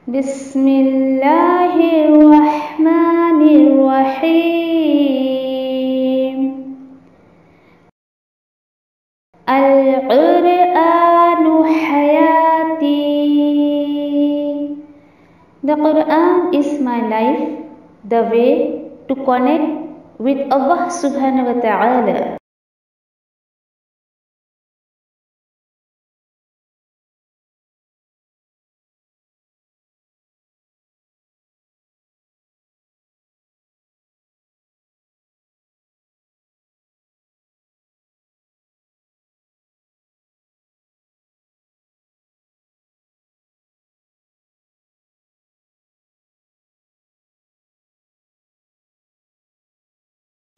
بسم اللہ الرحمن الرحیم القرآن حیاتی. The Quran is my life, the way to connect with Allah subhanahu wa ta'ala.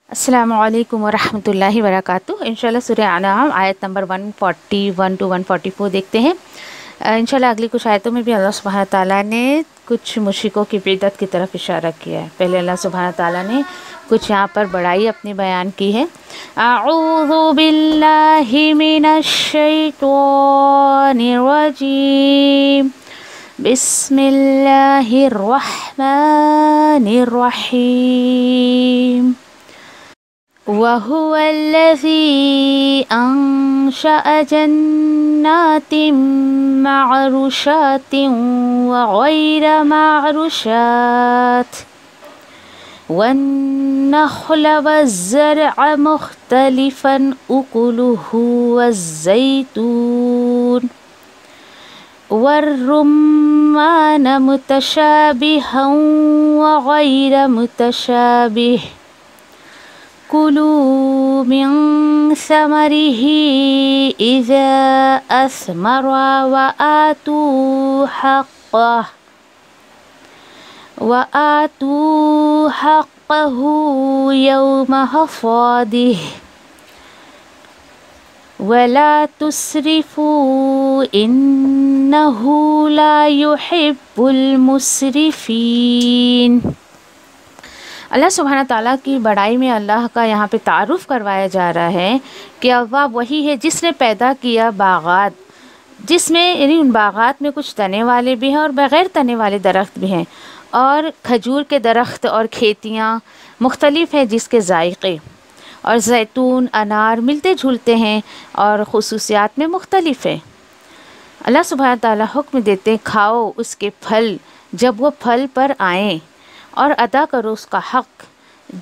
السلام علیکم ورحمۃ اللہ وبرکاتہ. انشاءاللہ سورہ انعام آیت نمبر 141 to 144 دیکھتے ہیں. انشاءاللہ اگلی کچھ آیتوں میں بھی اللہ سبحانہ تعالیٰ نے کچھ مشرکوں کی بدعت کی طرف اشارہ کیا ہے. پہلے اللہ سبحانہ تعالیٰ نے کچھ یہاں پر بڑائی اپنی بیان کی ہے. اعوذ باللہ من الشیطان الرجیم بسم اللہ الرحمن الرحیم. وَهُوَ الَّذِي أَنشَأَ جَنَّاتٍ مَّعْرُوشَاتٍ وَغَيْرَ مَعْرُوشَاتٍ وَالنَّخْلَ وَالزَّرْعَ مُخْتَلِفًا أُكُلُهُ وَالزَّيْتُونَ وَالرُّمَّانَ مُتَشَابِهًا وَغَيْرَ مُتَشَابِهٍ كُلُوا مِن ثَمَرِهِ إِذَا أَثْمَرَ وَآتُوا حَقَّهُ يَوْمَ حَصَادِهِ وَلَا تُسْرِفُوا إِنَّهُ لَا يُحِبُّ الْمُسْرِفِينَ. اللہ سبحانہ تعالیٰ کی بڑائی میں اللہ کا یہاں پہ تعارف کروایا جا رہا ہے کہ اللہ وہی ہے جس نے پیدا کیا باغات، جس میں یعنی ان باغات میں کچھ تنے والے بھی ہیں اور بغیر تنے والے درخت بھی ہیں، اور کھجور کے درخت اور کھیتیاں مختلف ہیں جس کے ذائقے، اور زیتون انار ملتے جھلتے ہیں اور خصوصیات میں مختلف ہے. اللہ سبحانہ تعالیٰ حکم دیتے ہیں کھاؤ اس کے پھل جب وہ پھل پر آئیں، اور ادا کرو اس کا حق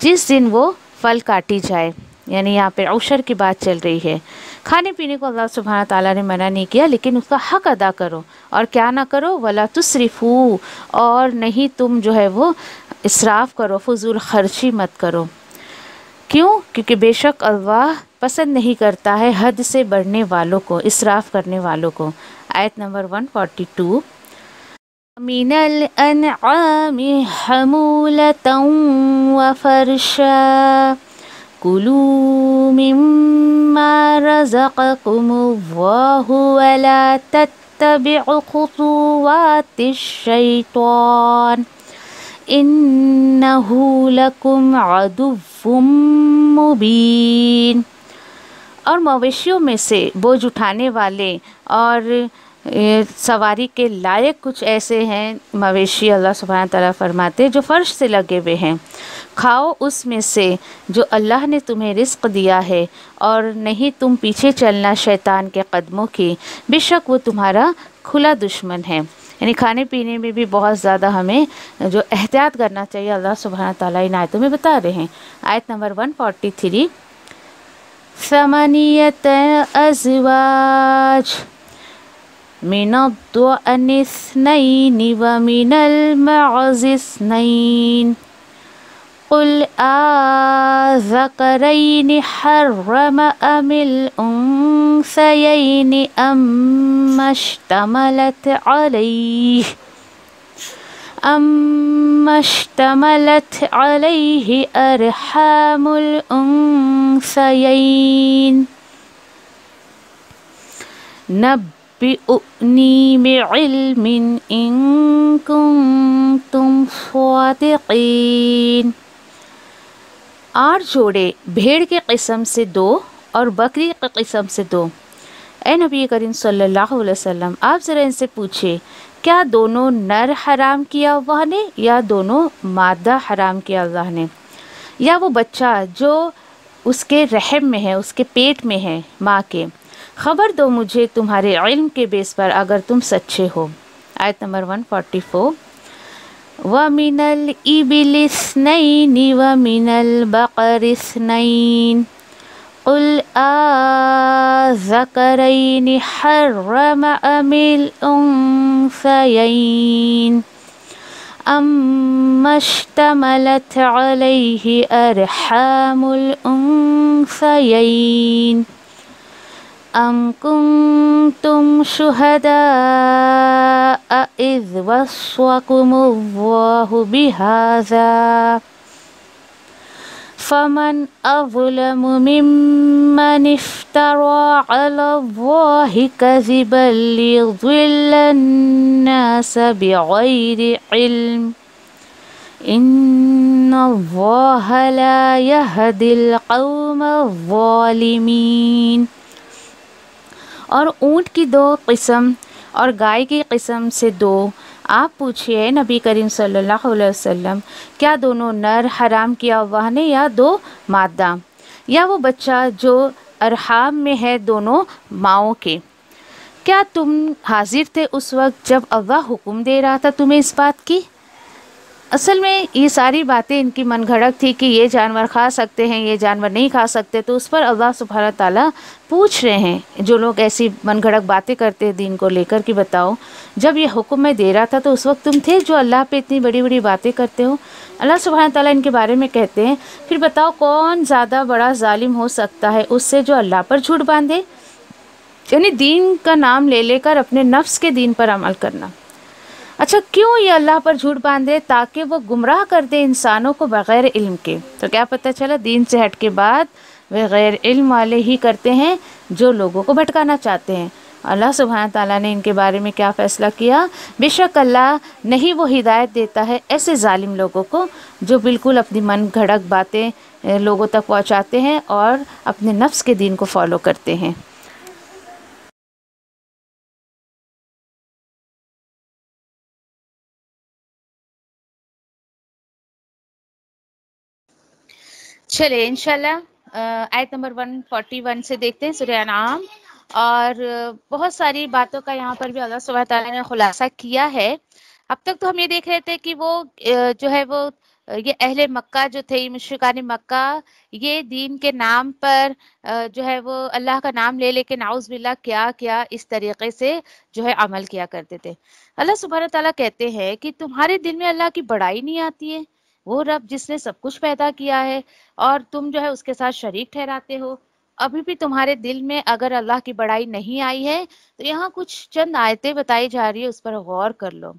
جس دن وہ پھل کاٹی جائے. یعنی یہاں پہ عشر کی بات چل رہی ہے. کھانے پینے کو اللہ سبحانہ تعالیٰ نے منع نہیں کیا، لیکن اس کا حق ادا کرو. اور کیا نہ کرو؟ وَلَا تُسْرِفُوا، اور نہیں تم جو ہے وہ اسراف کرو، فضول خرچی مت کرو. کیوں؟ کیونکہ بے شک اللہ پسند نہیں کرتا ہے حد سے بڑھنے والوں کو، اسراف کرنے والوں کو. آیت نمبر 142. مِنَ الْأَنْعَامِ حَمُولَةً وَفَرْشًا كُلُوا مِمَّا رَزَقَكُمُ اللَّهُ وَلَا تَتَّبِعُوا خُطُوَاتِ الشَّيْطَانِ إِنَّهُ لَكُمْ عَدُوٌّ مُّبِينٌ. اور مویشیوں میں سے بوجھ اٹھانے والے اور سواری کے لائق کچھ ایسے ہیں مویشی، اللہ سبحانہ تعالیٰ فرماتے جو فرش سے لگے ہوئے ہیں. کھاؤ اس میں سے جو اللہ نے تمہیں رزق دیا ہے، اور نہیں تم پیچھے چلنا شیطان کے قدموں کی، بے شک وہ تمہارا کھلا دشمن ہے. یعنی کھانے پینے میں بھی بہت زیادہ ہمیں جو احتیاط کرنا چاہیے اللہ سبحانہ تعالیٰ ان آیتوں میں بتا رہے ہیں. آیت نمبر 143. ثمانیۃ ازواج من الضأن اثنین ومن المعز اثنین قل آذکرین حرم ام الانثیین اما اشتملت علیہ ارحام الانثیین نبئونی بعلم ان کنتم صادقین. 8 جوڑے بھیڑ کے قسم سے 2 اور بکری کے قسم سے 2. اے نبی کریم صلی اللہ علیہ وسلم، آپ ذرا ان سے پوچھے کیا دونوں نر حرام کیا اللہ نے یا دونوں مادہ حرام کیا اللہ نے؟ یا وہ بچہ جو اس کے رحم میں ہے، اس کے پیٹ میں ہے ماں کے، خبر دو مجھے تمہارے علم کے بیس پر اگر تم سچے ہو۔ آیت نمبر 144۔ وَمِنَ الْإِبِلِ اثْنَيْنِ وَمِنَ الْبَقَرِ اثْنَيْنِ قُلْ آذَكَرَيْنِ حَرَّمَ أَمِ الْأُنثَيَيْنِ أَمَّا اشْتَمَلَتْ عَلَيْهِ أَرْحَامُ الْأُنثَيَيْنِ أَمْ كُنْتُمْ شُهَدَاءَ إِذْ وَصَّاكُمُ اللَّهُ بِهَذَا فَمَنْ أَظْلَمُ مِمَّنِ افْتَرَى عَلَى اللَّهِ كَذِبًا لِيُضِلَّ النَّاسَ بِغَيْرِ عِلْمٍ إِنَّ اللَّهَ لَا يَهْدِي الْقَوْمَ الظَّالِمِينَ۔ اور اونٹ کی 2 قسم اور گائے کی قسم سے 2، آپ پوچھئے نبی کریم صلی اللہ علیہ وسلم، کیا دونوں نر حرام کیا اللہ نے یا 2 مادہ؟ یا وہ بچہ جو ارحام میں ہے دونوں ماؤں کے؟ کیا تم حاضر تھے اس وقت جب اللہ حکم دے رہا تھا تمہیں اس بات کی؟ اصل میں یہ ساری باتیں ان کی من گھڑت تھی کہ یہ جانور کھا سکتے ہیں، یہ جانور نہیں کھا سکتے، تو اس پر اللہ سبحانہ تعالیٰ پوچھ رہے ہیں جو لوگ ایسی من گھڑت باتیں کرتے ہیں دین کو لے کر کہ بتاؤ جب یہ حکم میں دے رہا تھا تو اس وقت تم تھے جو اللہ پہ اتنی بڑی بڑی باتیں کرتے ہو؟ اللہ سبحانہ تعالیٰ ان کے بارے میں کہتے ہیں پھر بتاؤ کون زیادہ بڑا ظالم ہو سکتا ہے اس سے جو اللہ پر جھوٹ باندھے؟ یعنی دین کا نام لے لے کر اپنے نفس کے دین پر عمل کرنا۔ اچھا کیوں یہ اللہ پر جھوٹ باندھے؟ تاکہ وہ گمراہ کر دے انسانوں کو بغیر علم کے۔ تو کیا پتہ چلا دین سے ہٹ کے بعد بغیر علم والے ہی کرتے ہیں جو لوگوں کو بھٹکانا چاہتے ہیں۔ اللہ سبحانہ تعالیٰ نے ان کے بارے میں کیا فیصلہ کیا؟ بے شک اللہ نہیں وہ ہدایت دیتا ہے ایسے ظالم لوگوں کو جو بالکل اپنی من گھڑت باتیں لوگوں تک پہنچاتے ہیں اور اپنے نفس کے دین کو فالو کرتے ہیں۔ چلے انشاءاللہ آیت نمبر 141 سے دیکھتے ہیں سورہ انعام، اور بہت ساری باتوں کا یہاں پر بھی اللہ سبحانہ تعالیٰ نے خلاصہ کیا ہے۔ اب تک تو ہم یہ دیکھ رہے تھے کہ وہ جو ہے وہ یہ اہل مکہ جو تھے، مشرکان مکہ، یہ دین کے نام پر جو ہے وہ اللہ کا نام لے کے نعوذ باللہ کیا کیا اس طریقے سے جو ہے عمل کیا کرتے تھے۔ اللہ سبحانہ تعالیٰ کہتے ہیں کہ تمہارے دل میں اللہ کی بڑائی نہیں آتی ہے؟ وہ رب جس نے سب کچھ پیدا کیا ہے اور تم جو ہے اس کے ساتھ شریک ٹھہراتے ہو، ابھی بھی تمہارے دل میں اگر اللہ کی بڑائی نہیں آئی ہے تو یہاں کچھ چند آیتیں بتائی جا رہی ہے، اس پر غور کر لو۔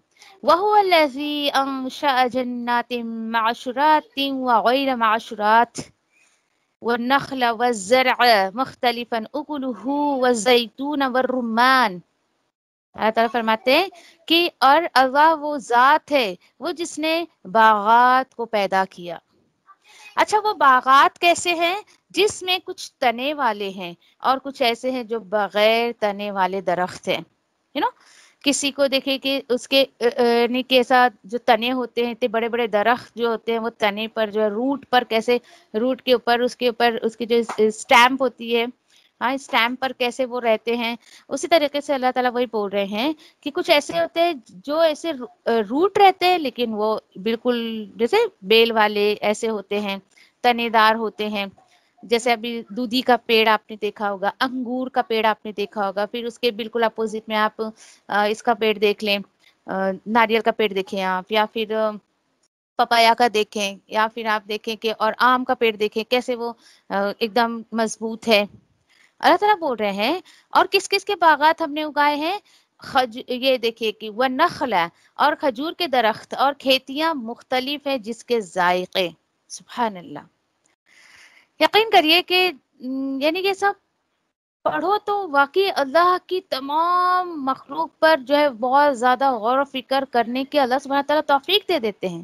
وَهُوَ الَّذِي أَنشَأَ جَنَّاتٍ مَعْشُرَاتٍ وَغَيْرَ مَعْشُرَاتٍ وَالنَّخْلَ وَالزَّرْعَ مُخْتَلِفًا أُكُلُهُ وَالزَّيْتُونَ وَالرُّمَّانَ۔ اللہ تعالیٰ فرماتے ہیں کہ اور اللہ وہ ذات ہے وہ جس نے باغات کو پیدا کیا۔ اچھا وہ باغات کیسے ہیں؟ جس میں کچھ تنے والے ہیں اور کچھ ایسے ہیں جو بغیر تنے والے درخت ہیں۔ کسی کو دیکھیں کہ اس کے یعنی کیسا جو تنے ہوتے ہیں، اتنے بڑے بڑے درخت جو ہوتے ہیں وہ تنے پر جو ہے روٹ پر کیسے، روٹ کے اوپر اس کی جو اسٹیمپ ہوتی ہے، ہاں اسٹیمپ پر کیسے وہ رہتے ہیں، اسی طریقے سے اللہ تعالیٰ وہی بول رہے ہیں کہ کچھ ایسے ہوتے ہیں جو ایسے روٹ رہتے ہیں لیکن وہ بالکل جیسے بیل والے ایسے ہوتے ہیں، تنے دار ہوتے ہیں۔ جیسے ابھی دودھی کا پیڑ آپ نے دیکھا ہوگا، انگور کا پیڑ آپ نے دیکھا ہوگا، پھر اس کے بالکل اپوزٹ میں آپ اس کا پیڑ دیکھ لیں، ناریل کا پیڑ دیکھیں آپ، یا پھر پپایا کا دیکھیں، یا پھر آپ دیکھیں کہ اور آم کا پیڑ دیکھیں کیسے وہ ایک دم مضبوط ہے۔ اللہ تعالیٰ بول رہے ہیں اور کس کس کے باغات ہم نے اگائے ہیں؟ یہ دیکھیے کہ وَالنَّخْلَ اور کھجور کے درخت اور کھیتیاں مختلف ہیں جس کے ذائقے۔ سبحان اللہ، یقین کریے کہ یعنی یہ سب پڑھو تو واقعی اللہ کی تمام مخلوق پر جو ہے بہت زیادہ غور و فکر کرنے کی اللہ سبحانہ تعالیٰ توفیق دے دیتے ہیں۔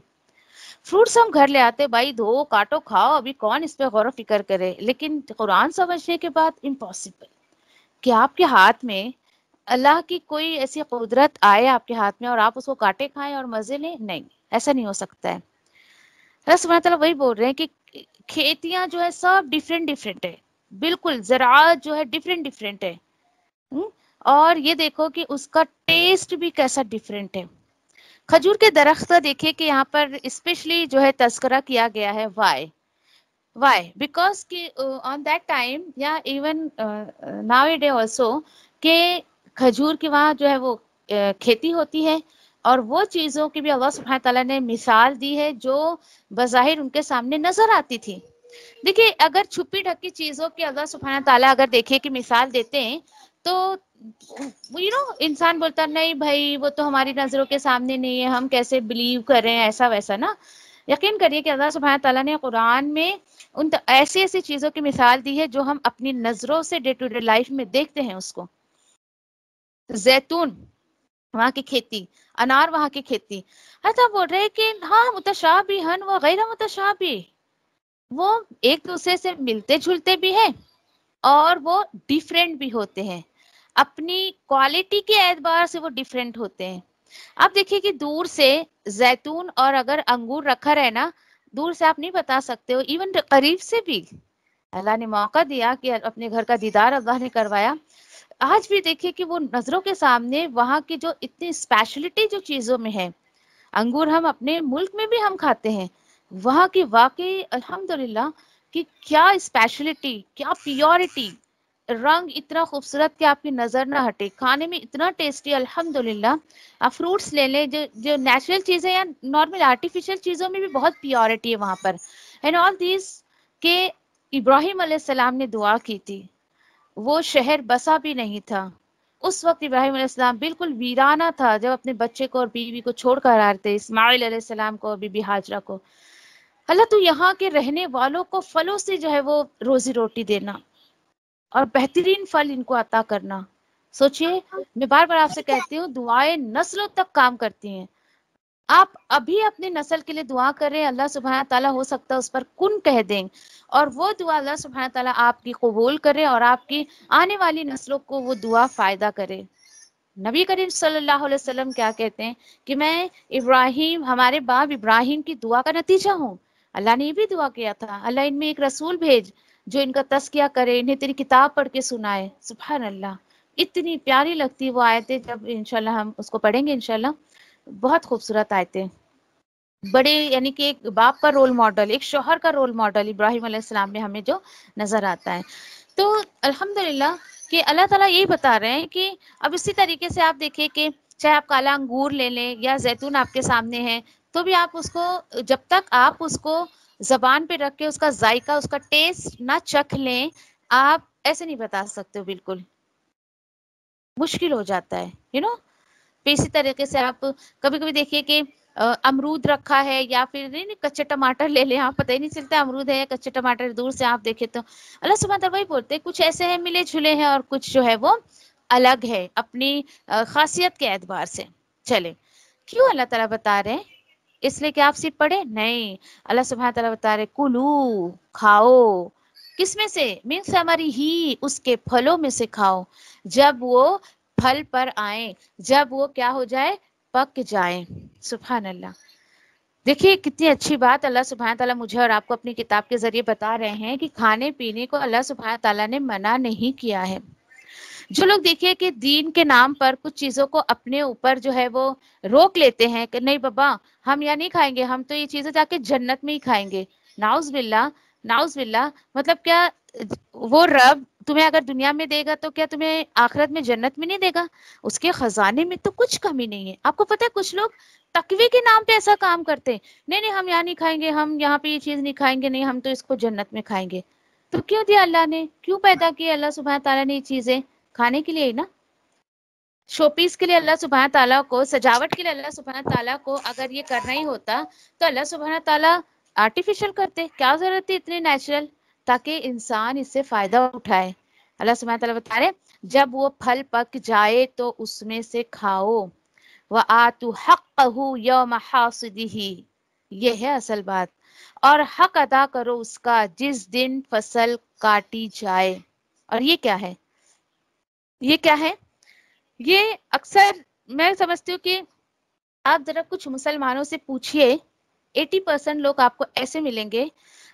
فروٹس ہم گھر لے آتے، بھائی دھو کاٹو کھاؤ، ابھی کون اس پہ غور و فکر کرے، لیکن قرآن سمجھنے کے بعد امپاسبل کہ آپ کے ہاتھ میں اللہ کی کوئی ایسی قدرت آئے آپ کے ہاتھ میں اور آپ اس کو کاٹے کھائیں اور مزے لیں، نہیں، ایسا نہیں ہو سکتا ہے۔ اللہ سبحانہ تعالیٰ وہی بول رہے ہیں کہ کھیتیاں جو ہے سب ڈیفرنٹ ڈیفرنٹ ہے، بالکل زراعت جو ہے ڈیفرنٹ ڈیفرنٹ ہے، ہم؟ اور یہ دیکھو کہ اس کا ٹیسٹ بھی کیسا ڈیفرنٹ ہے۔ کھجور کے درخت کا دیکھیے کہ یہاں پر اسپیشلی جو ہے تذکرہ کیا گیا ہے، وائی بیکاز کہ آن دیٹ ٹائم یا even now a day also کہ کھجور کی وہاں جو ہے وہ کھیتی ہوتی ہے، اور وہ چیزوں کی بھی اللہ سبحانہ تعالیٰ نے مثال دی ہے جو بظاہر ان کے سامنے نظر آتی تھی۔ دیکھیے اگر چھپی ڈھکی چیزوں کی اللہ سبحانہ تعالیٰ اگر دیکھیے کہ مثال دیتے ہیں تو انسان بولتا نہیں بھائی وہ تو ہماری نظروں کے سامنے نہیں ہے، ہم کیسے بلیو کریں، ایسا ویسا نا۔ یقین کریے کہ اللہ سبحانہ تعالیٰ نے قرآن میں ایسی ایسی چیزوں کی مثال دی ہے جو ہم اپنی نظروں سے ڈے ٹو ڈے لائف میں دیکھتے ہیں اس کو۔ زیتون وہاں کی کھیتی، انار وہاں کی کھیتی، حتیٰ بول رہے کہ ہاں متشابہن و غیر متشابہ، وہ ایک دوسرے سے ملتے جھلتے بھی ہیں اور وہ ڈیفرنٹ بھی ہوتے ہیں، اپنی کوالٹی کے اعتبار سے وہ ڈیفرنٹ ہوتے ہیں۔ آپ دیکھیے کہ دور سے زیتون اور اگر انگور رکھا رہے نا، دور سے آپ نہیں بتا سکتے ہو، ایون قریب سے بھی اللہ نے موقع دیا کہ اپنے گھر کا دیدار اللہ نے کروایا، آج بھی دیکھیے کہ وہ نظروں کے سامنے وہاں کی جو اتنی اسپیشلٹی جو چیزوں میں ہے، انگور ہم اپنے ملک میں بھی ہم کھاتے ہیں، وہاں کی واقعی الحمدللہ کہ کیا اسپیشلٹی، کیا پیورٹی، رنگ اتنا خوبصورت کہ آپ کی نظر نہ ہٹے، کھانے میں اتنا ٹیسٹی الحمدللہ۔ آپ فروٹس لے لیں، جو نیچرل چیزیں یا نارمل آرٹیفیشل چیزوں میں بھی بہت پیورٹی ہے وہاں پر، اینڈ آل دیز کہ ابراہیم علیہ السلام نے دعا کی تھی، وہ شہر بسا بھی نہیں تھا اس وقت، ابراہیم علیہ السلام بالکل ویرانہ تھا جب اپنے بچے کو اور بیوی کو چھوڑ کر آ رہے تھے، اسماعیل علیہ السلام کو، بی بی ہاجرہ کو۔ اللہ تو یہاں کے رہنے والوں کو پھلوں سے جو ہے وہ روزی روٹی دینا اور بہترین پھل ان کو عطا کرنا۔ سوچئے، میں بار بار آپ سے کہتی ہوں دعائیں نسلوں تک کام کرتی ہیں۔ آپ ابھی اپنی نسل کے لیے دعا کریں، اللہ سبحانہ تعالیٰ ہو سکتا ہے اس پر کن کہہ دیں اور وہ دعا اللہ سبحانہ تعالیٰ آپ کی قبول کرے اور آپ کی آنے والی نسلوں کو وہ دعا فائدہ کرے۔ نبی کریم صلی اللہ علیہ وسلم کیا کہتے ہیں کہ میں ابراہیم، ہمارے باپ ابراہیم کی دعا کا نتیجہ ہوں۔ اللہ نے یہ بھی دعا کیا تھا، اللہ ان میں ایک رسول بھیج جو ان کا تزکیہ کرے، انہیں تیری کتاب پڑھ کے سنائے۔ سبحان اللہ، اتنی پیاری لگتی وہ آیتیں، جب انشاءاللہ ہم اس کو پڑھیں گے انشاءاللہ، بہت خوبصورت آیتیں، بڑے یعنی کہ ایک باپ کا رول ماڈل، ایک شوہر کا رول ماڈل ابراہیم علیہ السلام میں ہمیں جو نظر آتا ہے۔ تو الحمدللہ کہ اللہ تعالیٰ یہی بتا رہے ہیں کہ اب اسی طریقے سے آپ دیکھیں کہ چاہے آپ کالا انگور لے لیں یا زیتون آپ کے سامنے ہے، تو بھی آپ اس کو جب تک آپ اس کو زبان پہ رکھ کے اس کا ذائقہ، اس کا ٹیسٹ نہ چکھ لیں، آپ ایسے نہیں بتا سکتے ہو، بالکل مشکل ہو جاتا ہے اسی طریقے سے آپ کبھی کبھی دیکھیے کہ امرود رکھا ہے یا پھر نہیں کچے ٹماٹر لے لیں، آپ پتہ ہی نہیں چلتا امرود ہے یا کچے ٹماٹر، دور سے آپ دیکھیں تو اللہ سبحانہ تعالیٰ وہی بولتے ہیں کچھ ایسے ہیں ملے جھلے ہیں اور کچھ جو ہے وہ الگ ہے اپنی خاصیت کے اعتبار سے۔ چلیں، کیوں اللہ تعالیٰ بتا رہے ہیں؟ اس لیے کہ آپ صرف پڑھیں؟ نہیں، اللہ سبحانہ تعالیٰ بتا رہے کلو، کھاؤ، کس میں سے؟ من ثمرہ ہی، اس کے پھلوں میں سے کھاؤ، جب وہ پھل پر آئیں، جب وہ کیا ہو جائے؟ پک جائیں۔ سبحان اللہ، دیکھیے کتنی اچھی بات اللہ سبحانہ تعالیٰ مجھے اور آپ کو اپنی کتاب کے ذریعے بتا رہے ہیں کہ کھانے پینے کو اللہ سبحانہ تعالیٰ نے منع نہیں کیا ہے۔ جو لوگ دیکھیے کہ دین کے نام پر کچھ چیزوں کو اپنے اوپر جو ہے وہ روک لیتے ہیں کہ نہیں بابا ہم یہاں نہیں کھائیں گے، ہم تو یہ چیزیں جا کے جنت میں ہی کھائیں گے، نعوذ باللہ، نعوذ باللہ، مطلب کیا وہ رب تمہیں اگر دنیا میں دے گا تو کیا تمہیں آخرت میں جنت میں نہیں دے گا؟ اس کے خزانے میں تو کچھ کمی نہیں ہے۔ آپ کو پتہ ہے کچھ لوگ تقوی کے نام پہ ایسا کام کرتے ہیں، نہیں نہیں ہم یہاں نہیں کھائیں گے، ہم یہاں پہ یہ چیز نہیں کھائیں گے، نہیں ہم تو اس کو جنت میں کھائیں گے۔ تو کیوں دیا اللہ نے؟ کیوں پیدا کیا اللہ سبحانہ تعالیٰ نے یہ چیزیں؟ کھانے کے لیے ہی نا، شو پیس کے لیے اللہ سبحانہ تعالیٰ کو، سجاوٹ کے لیے اللہ سبحانہ تعالیٰ کو اگر یہ کرنا ہی ہوتا تو اللہ سبحانہ تعالیٰ آرٹیفیشل کرتے، کیا ضرورت ہے اتنے نیچرل، تاکہ انسان اس سے فائدہ اٹھائے۔ اللہ سبحانہ تعالیٰ بتا رہے جب وہ پھل پک جائے تو اس میں سے کھاؤ، وَآتُوا حَقَّهُ يَوْمَ حَاصِدِهِ، یہ ہے اصل بات، اور حق ادا کرو اس کا جس دن فصل کاٹی جائے۔ اور یہ کیا ہے؟ یہ کیا ہے؟ یہ اکثر میں سمجھتی ہوں کہ آپ ذرا کچھ مسلمانوں سے پوچھیے، 80% لوگ آپ کو ایسے ملیں گے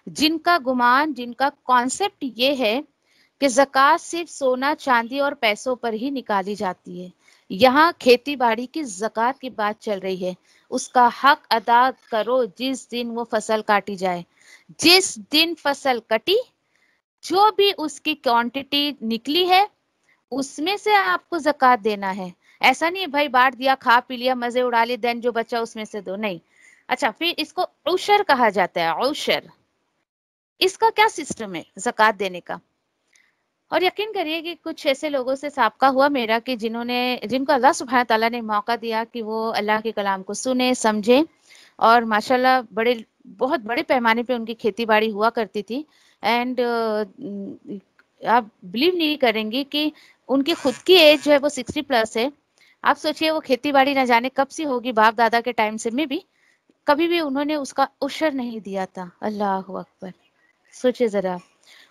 جن کا گمان، جن کا کانسیپٹ یہ ہے کہ زکوٰۃ صرف سونا چاندی اور پیسوں پر ہی نکالی جاتی ہے. یہاں کھیتی باڑی کی زکوٰۃ کی بات چل رہی ہے. اس کا حق ادا کرو جس دن وہ فصل کاٹی جائے. جس دن فصل کٹی، جو بھی اس کی کوانٹٹی نکلی ہے اس میں سے آپ کو زکوٰۃ دینا ہے. ایسا نہیں ہے بھائی بانٹ دیا، کھا پی لیا، مزے اڑا لیے، دین جو بچا اس میں سے دو، نہیں. اچھا، پھر اس کو عشر کہا جاتا ہے. عشر، اس کا کیا سسٹم ہے زکوٰۃ دینے کا؟ اور یقین کریے کہ کچھ ایسے لوگوں سے سابقہ ہوا میرا کہ جن کو اللہ سبحانہ تعالیٰ نے موقع دیا کہ وہ اللہ کے کلام کو سنے، سمجھے، اور ماشاءاللہ بہت بڑے پیمانے پہ ان کی کھیتی باڑی ہوا کرتی تھی. اینڈ آپ بلیو نہیں کریں گی کہ ان کی خود کی ایج جو ہے وہ 60+ ہے. آپ سوچئے وہ کھیتی باڑی نہ جانے کب سے ہوگی، باپ دادا کے ٹائم سے میں بھی کبھی بھی انہوں نے اس کا عشر نہیں دیا تھا. اللہ اکبر، سوچے ذرا.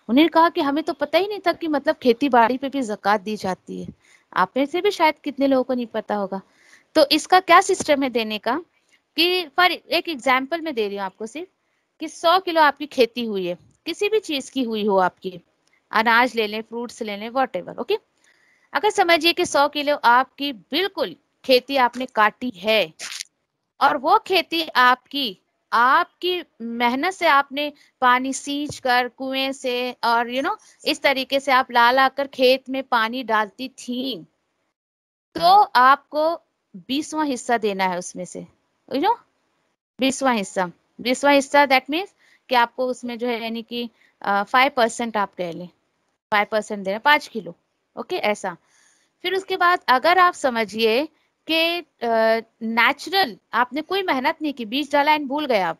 انہوں نے کہا کہ ہمیں تو پتہ ہی نہیں تھا کہ مطلب کھیتی باڑی پہ بھی زکوٰۃ دی جاتی ہے. آپ میں سے بھی شاید کتنے لوگوں کو نہیں پتا ہوگا. تو اس کا کیا سسٹم ہے دینے کا؟ کہ فار ایک ایگزامپل میں دے رہی ہوں آپ کو صرف، کہ 100 کلو آپ کی کھیتی ہوئی ہے، کسی بھی چیز کی ہوئی ہو، آپ کی اناج لے لیں، فروٹس لے لیں، واٹ ایور، اوکے. اگر سمجھیے کہ 100 کلو آپ کی بالکل کھیتی آپ نے کاٹی ہے، اور وہ کھیتی آپ کی محنت سے آپ نے پانی سینچ کر کنویں سے اور اس طریقے سے آپ لا کر کھیت میں پانی ڈالتی تھیں، تو آپ کو 20واں حصہ دینا ہے اس میں سے. 20واں حصہ دیٹ مینس کہ آپ کو اس میں جو ہے یعنی کہ 5% آپ کہہ لیں، 5% دینا، 5 کلو، اوکے ایسا. پھر اس کے بعد اگر آپ سمجھیے کہ نیچرل آپ نے کوئی محنت نہیں کی، بیج ڈالا اینڈ بھول گئے آپ،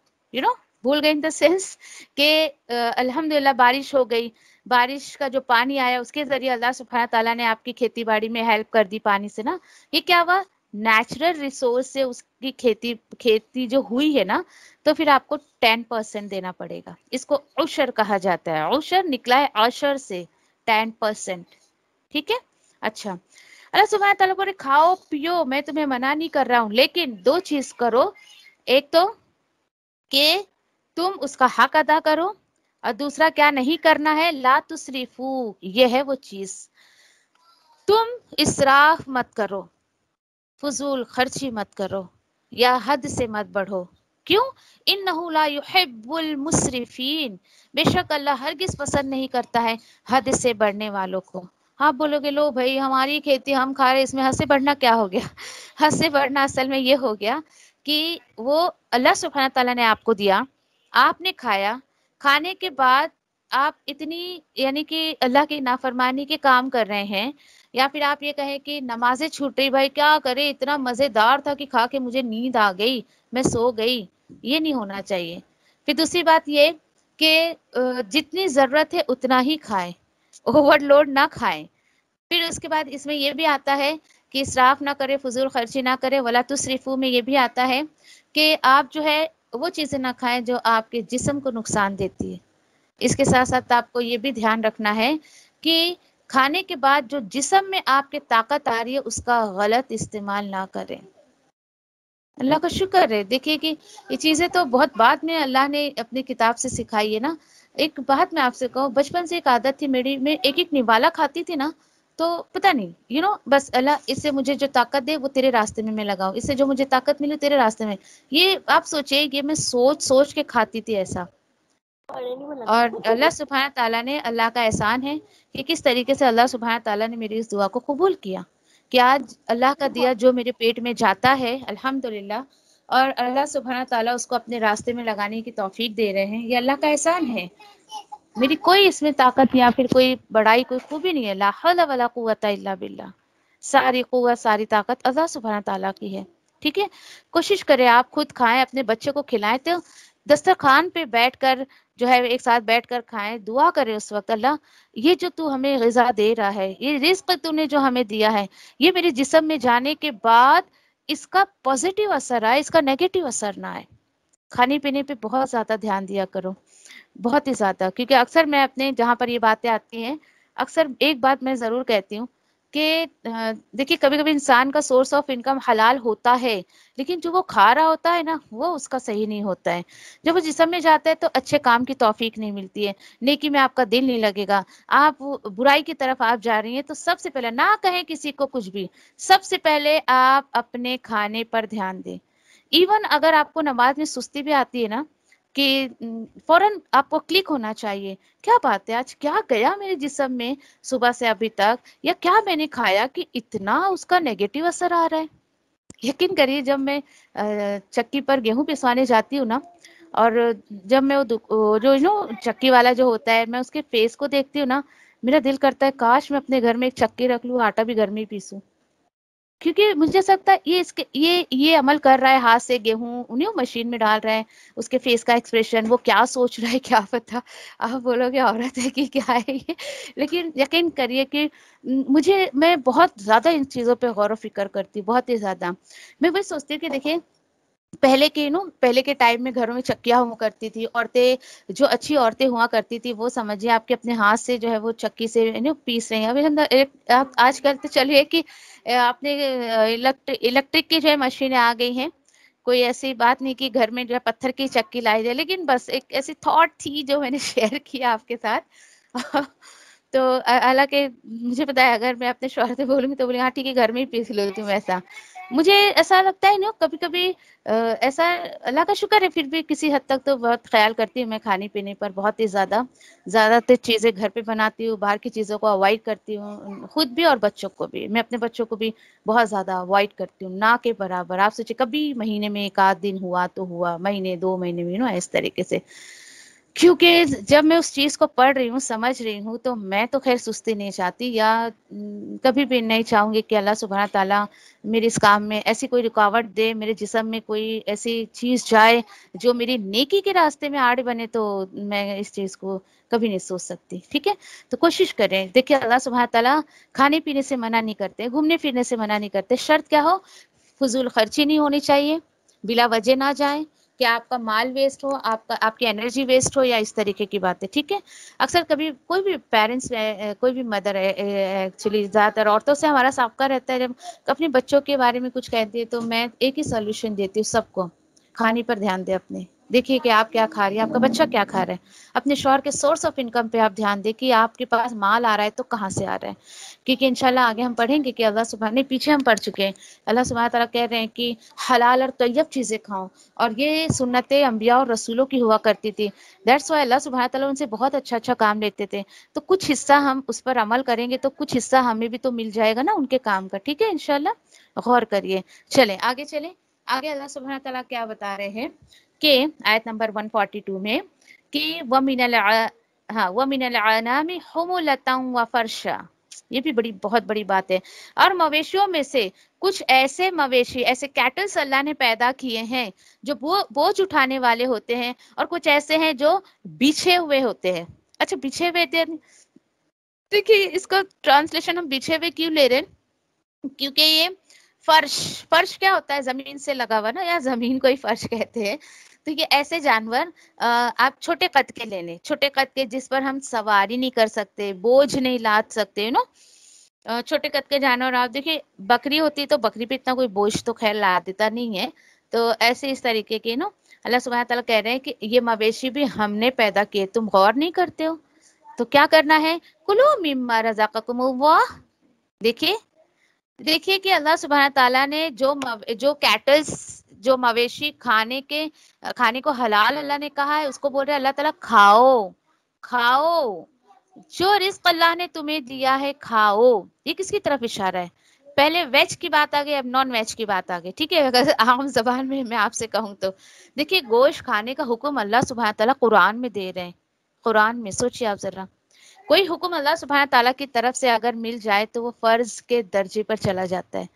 بھول گئے ان دا سینس کہ الحمدللہ بارش ہو گئی، بارش کا جو پانی آیا اس کے ذریعے اللہ سبحانہ تعالیٰ نے آپ کی کھیتی باڑی میں ہیلپ کر دی پانی سے نا. یہ کیا ہوا؟ نیچرل ریسورس سے اس کی کھیتی جو ہوئی ہے نا، تو پھر آپ کو 10% دینا پڑے گا. اس کو عشر کہا جاتا ہے. عشر نکلا ہے عشر سے، 10%. ٹھیک ہے. اچھا، اللہ سبحانہ تعالیٰ بولے کھاؤ پیو، میں تمہیں منع نہیں کر رہا ہوں، لیکن 2 چیز کرو. ایک تو کہ تم اس کا حق ادا کرو، اور دوسرا کیا نہیں کرنا ہے؟ لا تسرفو، یہ ہے وہ چیز، تم اسراف مت کرو، فضول خرچی مت کرو، یا حد سے مت بڑھو. کیوں؟ انہ لا یحب المسرفین، بے شک اللہ ہرگز پسند نہیں کرتا ہے حد سے بڑھنے والوں کو. آپ بولو گے لو بھائی ہماری کھیتی ہم کھا رہے، اس میں حد سے بڑھنا کیا ہو گیا؟ حد سے بڑھنا اصل میں یہ ہو گیا کہ وہ اللہ سبحانہ تعالیٰ نے آپ کو دیا، آپ نے کھایا، کھانے کے بعد آپ اتنی یعنی کہ اللہ کی نافرمانی کے کام کر رہے ہیں، یا پھر آپ یہ کہیں کہ نمازیں چھوٹ رہی، بھائی کیا کرے، اتنا مزیدار تھا کہ کھا کے مجھے نیند آ گئی، میں سو گئی. یہ نہیں ہونا چاہیے. پھر دوسری بات یہ کہ جتنی ضرورت ہے اتنا ہی کھائیں، اوور لوڈ نہ کھائیں. پھر اس کے بعد اس میں یہ بھی آتا ہے کہ اسراف نہ کرے، فضول خرچی نہ کرے. ولا تسرفو میں یہ بھی آتا ہے کہ آپ جو ہے وہ چیزیں نہ کھائیں جو آپ کے جسم کو نقصان دیتی ہے. اس کے ساتھ ساتھ آپ کو یہ بھی دھیان رکھنا ہے کہ کھانے کے بعد جو جسم میں آپ کے طاقت آ رہی ہے اس کا غلط استعمال نہ کریں. اللہ کا شکر ہے، دیکھیے کہ یہ چیزیں تو بہت بعد میں اللہ نے اپنی کتاب سے سکھائی ہے نا. ایک بات میں آپ سے کہوں، بچپن سے ایک عادت تھی میری، میں ایک نوالا کھاتی تھی نا، تو پتہ نہیں بس اللہ اس سے مجھے جو طاقت دے وہ تیرے راستے میں لگاؤں، اس سے جو مجھے طاقت ملے تیرے راستے میں. یہ آپ سوچیں، یہ میں سوچ کے کھاتی تھی ایسا. اور اللہ سبحانہ تعالیٰ نے، اللہ کا احسان ہے کہ کس طریقے سے اللہ سبحانہ تعالیٰ نے میری اس دعا کو قبول کیا کہ آج اللہ کا دیا جو میرے پیٹ میں جاتا ہے الحمدللہ، اور اللہ سبحانہ تعالیٰ اس کو اپنے راستے میں لگانے کی توفیق دے رہے ہیں. یہ اللہ کا احسان ہے. میری کوئی اس میں طاقت یا پھر کوئی بڑائی، کوئی خوبی نہیں ہے. لا حول ولا قوت الا باللہ. ساری قوت، ساری طاقت اللہ سبحانہ تعالیٰ کی ہے. ٹھیک ہے. کوشش کریں آپ خود کھائیں، اپنے بچے کو کھلائیں، تو دسترخوان پہ بیٹھ کر جو ہے ایک ساتھ بیٹھ کر کھائیں. دعا کریں اس وقت، اللہ یہ جو تو ہمیں غذا دے رہا ہے، یہ رزق تو نے جو ہمیں دیا ہے، یہ میرے جسم میں جانے کے بعد اس کا پازیٹیو اثر آئے، اس کا نیگیٹو اثر نہ آئے. کھانے پینے پہ بہت زیادہ دھیان دیا کرو، بہت ہی زیادہ. کیونکہ اکثر میں اپنے جہاں پر یہ باتیں آتی ہیں، اکثر ایک بات میں ضرور کہتی ہوں کہ دیکھیے کبھی کبھی انسان کا سورس آف انکم حلال ہوتا ہے، لیکن جو وہ کھا رہا ہوتا ہے نا وہ اس کا صحیح نہیں ہوتا ہے. جب وہ جسم میں جاتا ہے تو اچھے کام کی توفیق نہیں ملتی ہے، نیکی میں آپ کا دل نہیں لگے گا، آپ برائی کی طرف آپ جا رہی ہیں. تو سب سے پہلے نہ کہیں کسی کو کچھ بھی، سب سے پہلے آپ اپنے کھانے پر دھیان دیں. ایون اگر آپ کو نماز میں سستی بھی آتی ہے نا، کہ فوراً آپ کو کلک ہونا چاہیے کیا بات ہے آج کیا گیا میرے جسم میں صبح سے ابھی تک، یا کیا میں نے کھایا کہ اتنا اس کا نیگیٹو اثر آ رہا ہے. یقین کریے جب میں چکی پر گیہوں پسوانے جاتی ہوں نا، اور جب میں وہ جو چکی والا جو ہوتا ہے میں اس کے فیس کو دیکھتی ہوں نا، میرا دل کرتا ہے کاش میں اپنے گھر میں ایک چکی رکھ لوں، آٹا بھی گھر میں ہی پیسوں. کیونکہ مجھے ایسا لگتا ہے یہ عمل کر رہا ہے ہاتھ سے گیہوں انہیں مشین میں ڈال رہا ہے، اس کے فیس کا ایکسپریشن وہ کیا سوچ رہا ہے کیا پتا. آپ بولو گے عورت ہے کہ کیا ہے یہ، لیکن یقین کریے کہ میں بہت زیادہ ان چیزوں پہ غور و فکر کرتی ہوں، بہت ہی زیادہ. میں وہی سوچتی ہوں کہ دیکھیں پہلے کے ٹائم میں گھروں میں چکیاں ہوا کرتی تھی، عورتیں جو اچھی عورتیں ہوا کرتی تھی وہ سمجھیے آپ کے اپنے ہاتھ سے جو ہے وہ چکی سے پیس رہی ہیں. ابھی آج کل تو چلیے کہ آپ نے الیکٹرک کی جو ہے مشینیں آ گئی ہیں، کوئی ایسی بات نہیں کہ گھر میں جو ہے پتھر کی چکی لائی جائے، لیکن بس ایک ایسی تھاٹ تھی جو میں نے شیئر کیا آپ کے ساتھ. تو حالانکہ مجھے پتا ہے اگر میں اپنے شوہر سے بولوں گی تو بولیں ہاں ٹھیک ہے گھر میں ہی پیس لیتی ہوں. ایسا مجھے ایسا لگتا ہے نا کبھی کبھی ایسا اللہ کا شکر ہے پھر بھی کسی حد تک تو بہت خیال کرتی ہوں میں کھانے پینے پر، بہت ہی زیادہ تر چیزیں گھر پہ بناتی ہوں، باہر کی چیزوں کو اوائڈ کرتی ہوں، خود بھی اور بچوں کو بھی. میں اپنے بچوں کو بھی بہت زیادہ اوائڈ کرتی ہوں، نہ کے برابر. آپ سوچے کبھی مہینے میں ایک آدھ دن ہوا تو ہوا، مہینے 2 مہینے میں اس طریقے سے. کیونکہ جب میں اس چیز کو پڑھ رہی ہوں سمجھ رہی ہوں تو میں تو خیر سستی نہیں چاہتی، یا کبھی بھی نہیں چاہوں گی کہ اللہ سبحانہ تعالیٰ میرے اس کام میں ایسی کوئی رکاوٹ دے، میرے جسم میں کوئی ایسی چیز جائے جو میری نیکی کے راستے میں آڑ بنے. تو میں اس چیز کو کبھی نہیں سوچ سکتی. ٹھیک ہے، تو کوشش کریں. دیکھیں اللہ سبحانہ تعالیٰ کھانے پینے سے منع نہیں کرتے، گھومنے پھرنے سے منع نہیں کرتے. شرط کیا ہو؟ فضول خرچی نہیں ہونی چاہیے، بلا وجہ نہ جائیں کہ آپ کا مال ویسٹ ہو، آپ کی انرجی ویسٹ ہو، یا اس طریقے کی باتیں. ٹھیک ہے، اکثر کبھی کوئی بھی پیرنٹس کوئی بھی مدر ہے ایکچولی زیادہ تر عورتوں سے ہمارا سابقہ رہتا ہے، جب اپنے بچوں کے بارے میں کچھ کہتی ہے تو میں ایک ہی سولوشن دیتی ہوں سب کو، کھانے پر دھیان دیں اپنے. دیکھیے کہ آپ کیا کھا رہی ہیں، آپ کا بچہ کیا کھا رہا ہے. اپنے شوہر کے سورس آف انکم پہ آپ دھیان دیں کہ آپ کے پاس مال آ رہا ہے تو کہاں سے آ رہا ہے. کیونکہ انشاءاللہ آگے ہم پڑھیں گے کہ اللہ سبحانہ، پیچھے ہم پڑھ چکے ہیں، اللہ سبحانہ تعالیٰ کہہ رہے ہیں کہ حلال اور طیب چیزیں کھاؤ، اور یہ سنت انبیاء اور رسولوں کی ہوا کرتی تھی. دیٹس وائی اللہ سبحانہ تعالیٰ ان سے بہت اچھا کام لیتے تھے. تو کچھ حصہ ہم اس پر عمل کریں گے تو کچھ حصہ ہمیں بھی تو مل جائے گا نا ان کے کام کا. ٹھیک ہے انشاءاللہ غور کریے. چلیں آگے اللہ سبحانہ تعالیٰ کیا بتا رہے ہیں کہ آیت نمبر 142 میں کہ وَمِنَ الْعَنَامِ حُمُلَةً وَفَرْشًا. یہ بھی بہت بڑی بات ہے. اور مویشیوں میں سے کچھ ایسے مویشی، ایسے کیٹلز اللہ نے پیدا کیے ہیں جو بوجھ اٹھانے والے ہوتے ہیں، اور کچھ ایسے ہیں جو بچھے ہوئے ہوتے ہیں. اچھا بچھے ہوئے تھے، دیکھیے اس کا ٹرانسلیشن ہم بچھے ہوئے کیوں لے رہے ہیں؟ کیونکہ یہ فرش کیا ہوتا ہے؟ زمین سے لگا ہوا نا، یا زمین کو ہی فرش کہتے ہیں. تو یہ ایسے جانور آپ چھوٹے قد کے لے لیں، چھوٹے قد کے جس پر ہم سواری نہیں کر سکتے، بوجھ نہیں لاد سکتے چھوٹے قد کے جانور. آپ دیکھیں بکری ہوتی تو بکری پہ اتنا کوئی بوجھ تو خیر لا دیتا نہیں ہے. تو ایسے اس طریقے کے اللہ سبحانہ تعالیٰ کہہ رہے ہیں کہ یہ مویشی بھی ہم نے پیدا کیے، تم غور نہیں کرتے ہو. تو کیا کرنا ہے؟ کلو مما رزقکم اللہ. دیکھیے کہ اللہ سبحانہ تعالیٰ نے جو کیٹلز، جو مویشی کھانے کو حلال اللہ نے کہا ہے، اس کو بول رہے اللہ تعالیٰ کھاؤ. جو رزق اللہ نے تمہیں دیا ہے کھاؤ. یہ کس کی طرف اشارہ ہے؟ پہلے ویج کی بات آ گئی، اب نان ویج کی بات آ گئی. ٹھیک ہے، اگر عام زبان میں آپ سے کہوں تو دیکھیے گوشت کھانے کا حکم اللہ سبحانہ تعالیٰ قرآن میں دے رہے ہیں. قرآن میں سوچیے آپ ذرا، کوئی حکم اللہ سبحانہ تعالیٰ کی طرف سے اگر مل جائے تو وہ فرض کے درجے پر چلا جاتا ہے.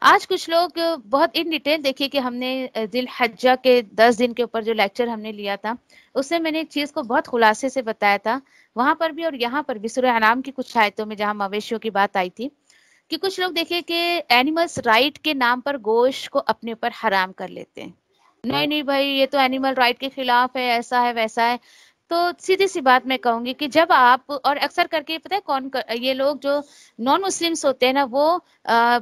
آج کچھ لوگ بہت ان ڈیٹیل دیکھیے کہ ہم نے ذی الحجہ کے 10 دن کے اوپر جو لیکچر ہم نے لیا تھا، اس سے میں نے ایک چیز کو بہت خلاصے سے بتایا تھا. وہاں پر بھی اور یہاں پر بھی سورہ انعام کی کچھ آیتوں میں جہاں مویشیوں کی بات آئی تھی کہ کچھ لوگ دیکھیں کہ اینیملز رائٹ کے نام پر گوشت کو اپنے اوپر حرام کر لیتے ہیں. نہیں بھائی، یہ تو اینیمل رائٹ کے خلاف ہے، ایسا ہے ویسا ہے. تو سیدھی سی بات میں کہوں گی کہ جب آپ، اور اکثر کر کے پتہ ہے یہ لوگ جو نان مسلمس ہوتے ہیں نا، وہ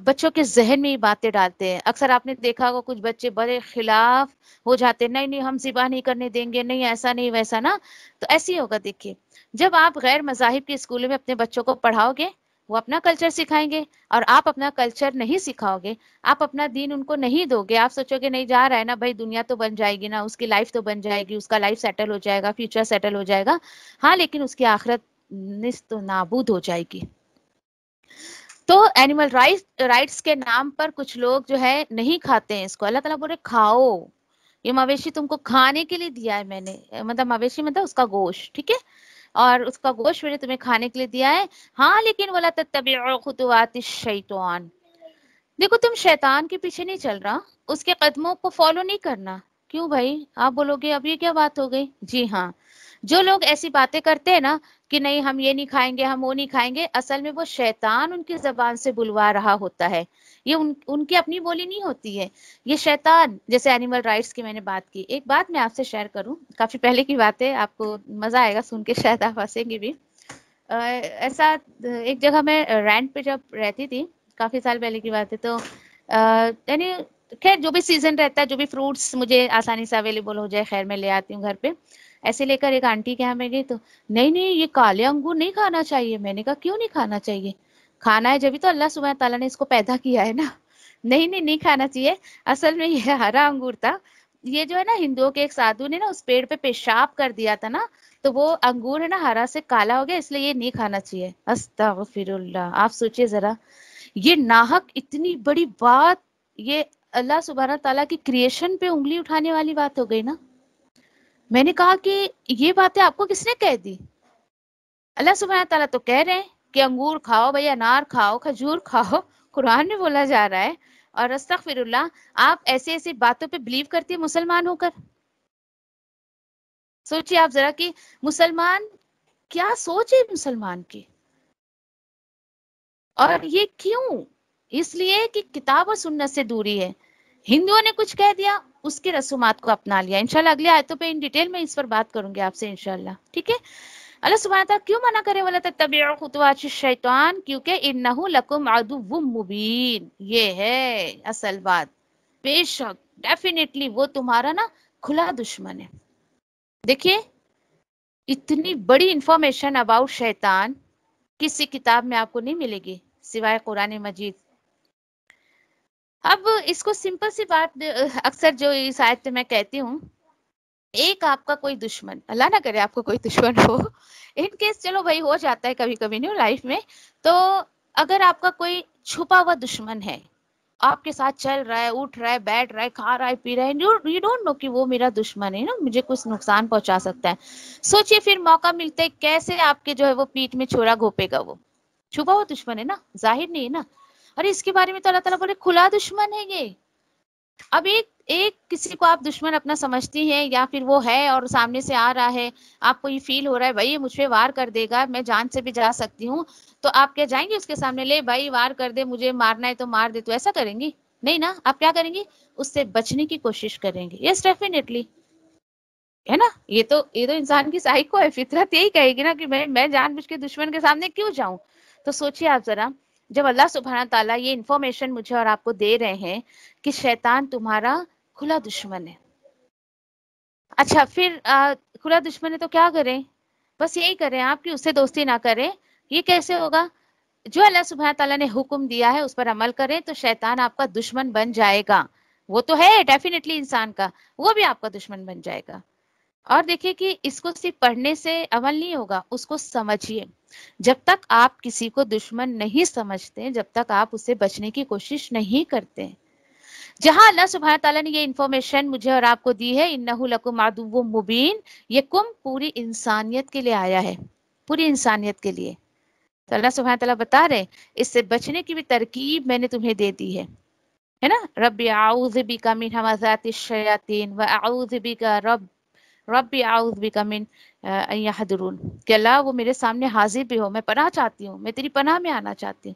بچوں کے ذہن میں یہ باتیں ڈالتے ہیں. اکثر آپ نے دیکھا ہوگا کچھ بچے بڑے خلاف ہو جاتے ہیں، نہیں نہیں ہم ذبح نہیں کرنے دیں گے، نہیں ایسا نہیں ویسا نا. تو ایسے ہی ہوگا. دیکھیے جب آپ غیر مذاہب کے اسکولوں میں اپنے بچوں کو پڑھاؤ گے، وہ اپنا کلچر سکھائیں گے، اور آپ اپنا کلچر نہیں سکھاؤ گے، آپ اپنا دین ان کو نہیں دو گے، آپ سوچو گے نہیں جا رہا ہے نا بھائی، دنیا تو بن جائے گی نا، اس کی لائف تو بن جائے گی، اس کا لائف سیٹل ہو جائے گا، فیوچر سیٹل ہو جائے گا، ہاں لیکن اس کی آخرت نیست و نابود ہو جائے گی. تو اینیمل رائٹس کے نام پر کچھ لوگ جو ہے نہیں کھاتے ہیں اس کو. اللہ تعالیٰ بولے کھاؤ، یہ مویشی تم کو کھانے کے لیے دیا ہے میں نے، مطلب مویشی مطلب اس کا گوشت، ٹھیک ہے، اور اس کا گوشت میں نے تمہیں کھانے کے لیے دیا ہے. ہاں لیکن وَلَا تَتَّبِعُوا خُطُوَاتِ الشَّيْطَانِ، دیکھو تم شیطان کے پیچھے نہیں چل رہا، اس کے قدموں کو فالو نہیں کرنا. کیوں بھائی؟ آپ بولو گے اب یہ کیا بات ہو گئی؟ جی ہاں، جو لوگ ایسی باتیں کرتے ہیں نا کہ نہیں ہم یہ نہیں کھائیں گے، ہم وہ نہیں کھائیں گے، اصل میں وہ شیطان ان کی زبان سے بلوا رہا ہوتا ہے. یہ ان کی اپنی بولی نہیں ہوتی ہے، یہ شیطان. جیسے اینیمل رائٹس کی میں نے بات کی، ایک بات میں آپ سے شیئر کروں، کافی پہلے کی بات ہے، آپ کو مزہ آئے گا سن کے، شاید آپ ہنسیں گے بھی. ایسا ایک جگہ میں رینٹ پہ جب رہتی تھی، کافی سال پہلے کی بات ہے، تو یعنی خیر جو بھی سیزن رہتا ہے، جو بھی فروٹس مجھے آسانی سے اویلیبل ہو جائے، خیر میں لے آتی ہوں گھر پہ. ایسے لے کر ایک آنٹی کے یہاں میں گئی، تو نہیں نہیں یہ کالے انگور نہیں کھانا چاہیے. میں نے کہا کیوں نہیں کھانا چاہیے؟ کھانا ہے جبھی تو اللہ سبحانہ تعالیٰ نے اس کو پیدا کیا ہے نا. نہیں نہیں نہیں کھانا چاہیے، اصل میں یہ ہرا انگور تھا. یہ جو ہے نا ہندوؤں کے ایک سادھو نے نا اس پیڑ پہ پیشاب کر دیا تھا نا، تو وہ انگور ہے نا ہرا سے کالا ہو گیا، اس لیے یہ نہیں کھانا چاہیے. استغفر اللہ. آپ سوچئے ذرا، یہ ناحق اتنی بڑی بات، یہ اللہ سبحانہ تعالیٰ کی کریشن پہ انگلی اٹھانے والی بات ہو گئی نا. میں نے کہا کہ یہ باتیں آپ کو کس نے کہہ دی؟ اللہ سبحانہ تعالیٰ تو کہہ رہے ہیں کہ انگور کھاؤ بھائی، انار کھاؤ، کھجور کھاؤ، قرآن میں بولا جا رہا ہے. اور استغفر اللہ، آپ ایسی ایسی باتوں پہ بلیو کرتی ہیں مسلمان ہو کر. سوچیے آپ ذرا کہ مسلمان کیا سوچ ہے مسلمان کی. اور یہ کیوں؟ اس لیے کہ کتاب و سنت سے دوری ہے. ہندوؤں نے کچھ کہہ دیا، اس کے رسومات کو اپنا لیا. انشاءاللہ اگلی آیتوں پہ ان ڈیٹیل میں اس پر بات کروں گی آپ سے انشاءاللہ، ٹھیک ہے. اللہ سبحانہ تعالیٰ کیوں منع کرے وَلَا تَتَّبِعُوا خُطُوَاتِ الشَّيْطَانِ؟ کیونکہ إِنَّهُ لَكُمْ عَدُوٌّ مُّبِينٌ. یہ ہے اصل بات. بے شک ڈیفینیٹلی وہ تمہارا نا کھلا دشمن ہے. دیکھیے اتنی بڑی انفارمیشن اباؤٹ شیطان کسی کتاب میں آپ کو نہیں ملے گی سوائے قرآن مجید. اب اس کو سمپل سی بات، اکثر جو اس آیت میں کہتی ہوں، ایک آپ کا کوئی دشمن، اللہ نہ کرے آپ کو کوئی دشمن ہو، ان کیس چلو بھائی ہو جاتا ہے کبھی کبھی نہیں لائف میں، تو اگر آپ کا کوئی چھپا ہوا دشمن ہے، آپ کے ساتھ چل رہا ہے، اٹھ رہا ہے، بیٹھ رہا ہے، کھا رہا ہے، پی رہا ہے، یو ڈونٹ نو کہ وہ میرا دشمن ہے نا، مجھے کچھ نقصان پہنچا سکتا ہے. سوچئے پھر موقع ملتے کیسے آپ کے جو ہے وہ پیٹ میں چھوڑا گھوپے گا. وہ چھپا ہوا دشمن ہے نا، ظاہر نہیں ہے نا. اور اس کے بارے میں تو اللہ تعالیٰ بولے کھلا دشمن ہے یہ. اب ایک کسی کو آپ دشمن اپنا سمجھتی ہیں، یا پھر وہ ہے اور سامنے سے آ رہا ہے، آپ کو یہ فیل ہو رہا ہے بھائی یہ مجھ پہ وار کر دے گا، میں جان سے بھی جا سکتی ہوں، تو آپ کیا جائیں گے اس کے سامنے، لے بھائی وار کر دے، مجھے مارنا ہے تو مار دے، تو ایسا کریں گی؟ نہیں نا. آپ کیا کریں گی؟ اس سے بچنے کی کوشش کریں گے. یس ڈیفینیٹلی، ہے نا. یہ تو انسان کی سائیکو ہے، فطرت یہی کہے گی نا کہ میں جان بوجھ کے دشمن کے سامنے کیوں جاؤں. تو سوچئے آپ ذرا، جب اللہ سبحانہ تعالیٰ یہ انفارمیشن مجھے اور آپ کو دے رہے ہیں کہ شیطان تمہارا کھلا دشمن ہے. اچھا پھر کھلا دشمن ہے تو کیا کریں؟ بس یہی کریں آپ کہ اس سے دوستی نہ کریں. یہ کیسے ہوگا؟ جو اللہ سبحانہ تعالیٰ نے حکم دیا ہے اس پر عمل کریں تو شیطان آپ کا دشمن بن جائے گا. وہ تو ہے ڈیفینیٹلی انسان کا، وہ بھی آپ کا دشمن بن جائے گا. اور دیکھیے کہ اس کو صرف پڑھنے سے عمل نہیں ہوگا، اس کو سمجھیے. جب تک آپ کسی کو دشمن نہیں سمجھتے، جب تک آپ اسے بچنے کی کوشش نہیں کرتے. جہاں اللہ سبحانہ تعالیٰ نے یہ انفارمیشن مجھے اور آپ کو دی ہے، انہ لکم عدو مبین، یہ کم پوری انسانیت کے لیے آیا ہے، پوری انسانیت کے لیے. تو اللہ سبحانہ تعالیٰ بتا رہے اس سے بچنے کی بھی ترکیب میں نے تمہیں دے دی ہے نا. رب اعوذ بک من همزات الشیاطین واعوذ بک رب اعوذ بک من ان یحضرون، کہ اللہ وہ میرے سامنے حاضر بھی ہو، میں پناہ چاہتی ہوں، میں تیری پناہ میں آنا چاہتی ہوں.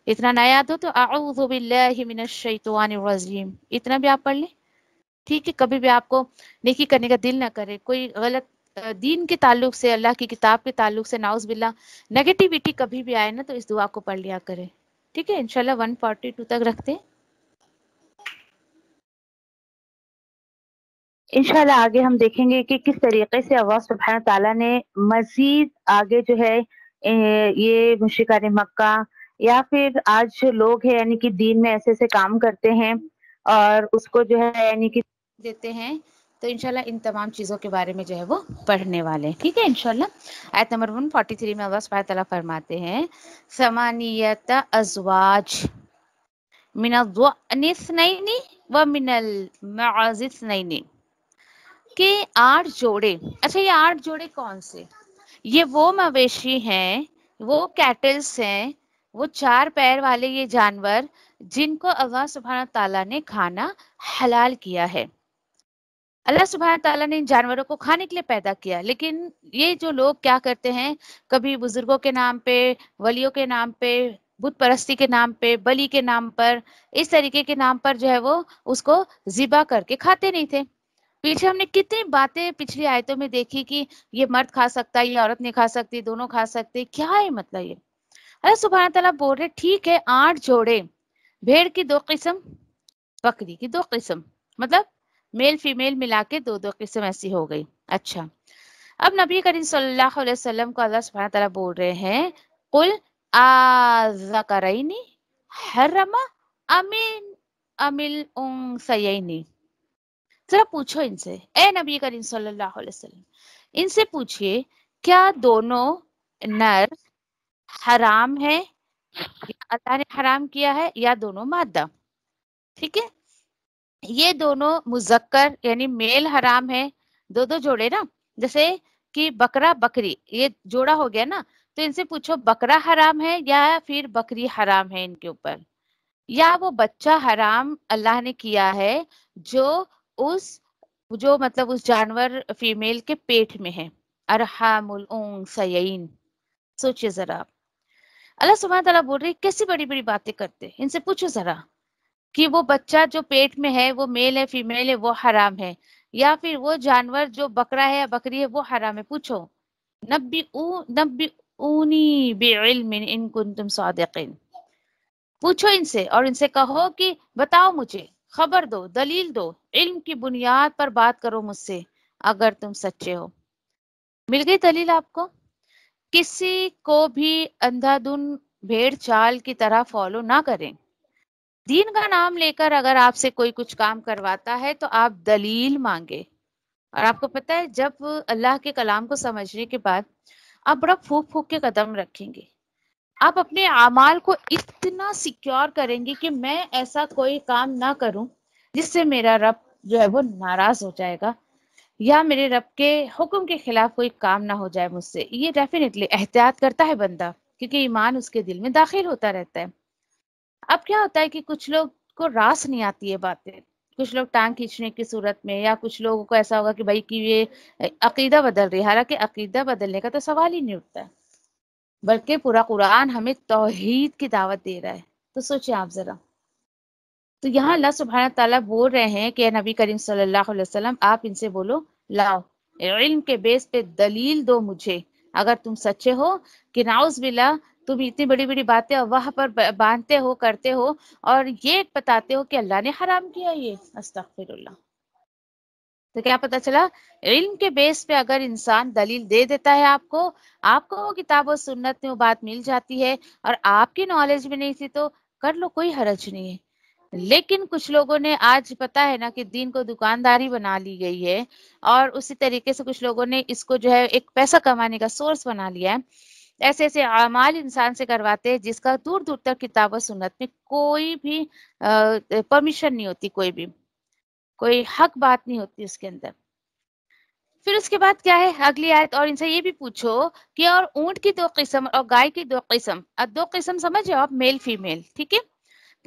اتنا نہ یاد ہو تو اعوذ باللہ من الشیطان الرجیم، اتنا بھی آپ پڑھ لیں. ٹھیک ہے، کبھی بھی آپ کو نیکی کرنے کا دل نہ کرے، کوئی غلط دین کے تعلق سے، اللہ کی کتاب کے تعلق سے ناؤز باللہ نیگیٹیوٹی کبھی بھی آئے نا تو اس دعا کو پڑھ لیا کرے. ٹھیک ہے، انشاءاللہ 142 تک رکھتے ہیں. انشاءاللہ آگے ہم دیکھیں گے کہ کس طریقے سے اللہ سبحانہ تعالیٰ نے مزید آگے جو ہے یہ مشرکان مکہ یا پھر آج جو لوگ ہیں یعنی کہ دین میں ایسے ایسے کام کرتے ہیں اور اس کو جو ہے یعنی کہ دیتے ہیں، تو انشاءاللہ ان تمام چیزوں کے بارے میں جو ہے وہ پڑھنے والے ہیں. ٹھیک ہے انشاءاللہ. آیت نمبر 143 میں اللہ سبحانہ تعالیٰ فرماتے ہیں ثمانیت ازواج من الضأن اثنین ومن المعز اثنین، کہ 8 جوڑے. اچھا یہ 8 جوڑے کون سے؟ یہ وہ مویشی ہیں، وہ کیٹلز ہیں، وہ 4 پیر والے یہ جانور جن کو اللہ سبحانہ تعالیٰ نے کھانا حلال کیا ہے. اللہ سبحانہ تعالیٰ نے ان جانوروں کو کھانے کے لیے پیدا کیا، لیکن یہ جو لوگ کیا کرتے ہیں، کبھی بزرگوں کے نام پہ، ولیوں کے نام پہ، بت پرستی کے نام پہ، بلی کے نام پر، اس طریقے کے نام پر جو ہے وہ اس کو ذبح کر کے کھاتے نہیں تھے. پیچھے ہم نے کتنی باتیں پچھلی آیتوں میں دیکھی کہ یہ مرد کھا سکتا ہے، یہ عورت نہیں کھا سکتی، دونوں کھا سکتے. کیا ہے مطلب یہ؟ اللہ سبحانہ تعالیٰ بول رہے ٹھیک ہے 8 جوڑے، بھیڑ کی 2 قسم، بکری کی 2 قسم، مطلب میل فیمیل ملا کے 2 قسم ایسی ہو گئی. اچھا اب نبی کریم صلی اللہ علیہ وسلم کو اللہ سبحانہ تعالیٰ بول رہے ہیں قل آذکرین حرم ام الانثیین. ذرا پوچھو ان سے، اے نبی کریم صلی اللہ علیہ وسلم ان سے پوچھئے کیا دونوں نر حرام ہے، اللہ نے حرام کیا ہے، یا دونوں مادہ؟ ٹھیک ہے، یہ دونوں مذکر یعنی میل حرام ہے، 2 جوڑے نا، جیسے کہ بکرا بکری یہ جوڑا ہو گیا نا، تو ان سے پوچھو بکرا حرام ہے یا پھر بکری حرام ہے ان کے اوپر، یا وہ بچہ حرام اللہ نے کیا ہے جو مطلب اس جانور فیمیل کے پیٹ میں ہے. ارحام الانثیین. سوچئے ذرا، اللہ سبحانہ تعالیٰ بول رہے کیسی بڑی بڑی باتیں کرتے، ان سے پوچھو ذرا کہ وہ بچہ جو پیٹ میں ہے وہ میل ہے فیمیل ہے وہ حرام ہے، یا پھر وہ جانور جو بکرا ہے یا بکری ہے وہ حرام ہے. پوچھو نبئونی بعلم ان کنتم صادقین. پوچھو ان سے اور ان سے کہو کہ بتاؤ مجھے، خبر دو، دلیل دو، علم کی بنیاد پر بات کرو مجھ سے اگر تم سچے ہو. مل گئی دلیل آپ کو؟ کسی کو بھی اندھا دھن بھیڑ چال کی طرح فالو نہ کریں. دین کا نام لے کر اگر آپ سے کوئی کچھ کام کرواتا ہے تو آپ دلیل مانگے. اور آپ کو پتہ ہے جب اللہ کے کلام کو سمجھنے کے بعد آپ بڑا پھونک پھونک کے قدم رکھیں گے، آپ اپنے اعمال کو اتنا سیکیور کریں گے کہ میں ایسا کوئی کام نہ کروں جس سے میرا رب جو ہے وہ ناراض ہو جائے گا، یا میرے رب کے حکم کے خلاف کوئی کام نہ ہو جائے مجھ سے. یہ ڈیفینیٹلی احتیاط کرتا ہے بندہ، کیونکہ ایمان اس کے دل میں داخل ہوتا رہتا ہے. اب کیا ہوتا ہے کہ کچھ لوگ کو راس نہیں آتی ہے باتیں، کچھ لوگ ٹانگ کھینچنے کی صورت میں، یا کچھ لوگوں کو ایسا ہوگا کہ بھائی کہ یہ عقیدہ بدل رہی ہے، حالانکہ عقیدہ بدلنے کا تو سوال ہی نہیں اٹھتا ہے، بلکہ پورا قرآن ہمیں توحید کی دعوت دے رہا ہے. تو سوچیں آپ ذرا. تو یہاں اللہ سبحانہ تعالیٰ بول رہے ہیں کہ اے نبی کریم صلی اللہ علیہ وسلم آپ ان سے بولو لاؤ علم کے بیس پہ دلیل دو مجھے اگر تم سچے ہو کہ نعوذ باللہ تم اتنی بڑی بڑی باتیں اللہ پر باندھتے ہو، کرتے ہو، اور یہ بتاتے ہو کہ اللہ نے حرام کیا یہ. استغفر اللہ. تو کیا پتا چلا؟ علم کے بیس پہ اگر انسان دلیل دے دیتا ہے آپ کو وہ کتاب و سنت میں وہ بات مل جاتی ہے اور آپ کی نالج میں نہیں تھی تو کر لو، کوئی حرج نہیں ہے. لیکن کچھ لوگوں نے آج پتا ہے نا کہ دین کو دکانداری بنا لی گئی ہے، اور اسی طریقے سے کچھ لوگوں نے اس کو جو ہے ایک پیسہ کمانے کا سورس بنا لیا ہے. ایسے ایسے اعمال انسان سے کرواتے ہیں جس کا دور دور تک کتاب و سنت میں کوئی بھی پرمیشن نہیں ہوتی، کوئی حق بات نہیں ہوتی اس کے اندر. پھر اس کے بعد کیا ہے اگلی آیت، اور ان سے یہ بھی پوچھو کہ اور اونٹ کی 2 قسم اور گائے کی 2 قسم، 2 قسم سمجھے آپ، میل فیمیل. ٹھیک ہے،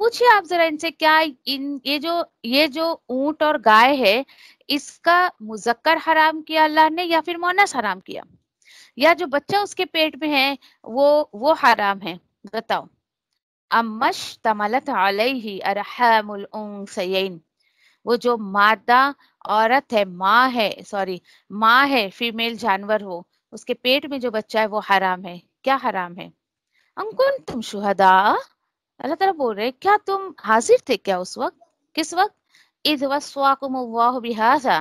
پوچھئے آپ ذرا ان سے کیا یہ جو اونٹ اور گائے ہے اس کا مذکر حرام کیا اللہ نے یا پھر مؤنث حرام کیا، یا جو بچہ اس کے پیٹ میں ہے وہ حرام ہے؟ بتاؤ. امش تملت علیہ ارحام الانثیین، وہ جو مادہ عورت ہے، ماں ہے، فیمیل جانور ہو، اس کے پیٹ میں جو بچہ ہے وہ حرام ہے. کیا حرام ہے؟ ام کنتم شہداء، اللہ تعالیٰ بول رہے کیا تم حاضر تھے کیا اس وقت؟ کس وقت؟ اذ وصاکم اللہ بہذا،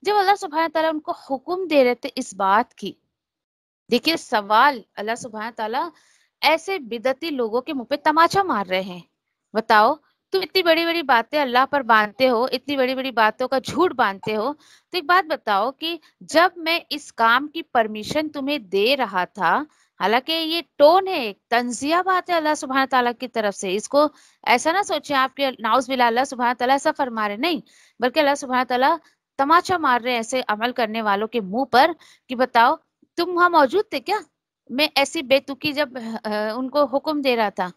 جب اللہ سبحانہ تعالیٰ ان کو حکم دے رہے تھے اس بات کی. دیکھیے سوال، اللہ سبحانہ تعالیٰ ایسے بدعتی لوگوں کے منہ پہ تماچا مار رہے ہیں. بتاؤ تم اتنی بڑی بڑی باتیں اللہ پر باندھتے ہو، اتنی بڑی بڑی باتوں کا جھوٹ باندھتے ہو، تو ایک بات بتاؤ کہ جب میں اس کام کی پرمیشن تمہیں دے رہا تھا، حالانکہ یہ ٹون ہے، ایک تنزیہ بات ہے اللہ سبحانہ تعالیٰ کی طرف سے، اس کو ایسا نہ سوچیں آپ کہ نعوذ باللہ اللہ سبحانہ تعالیٰ ایسا فرما رہے، نہیں، بلکہ اللہ سبحانہ تعالیٰ تماچا مار رہے ایسے عمل کرنے والوں کے منہ پر کہ بتاؤ تم وہاں موجود تھے کیا؟ میں ایسی بے تکی جب ان کو حکم دے رہا تھا.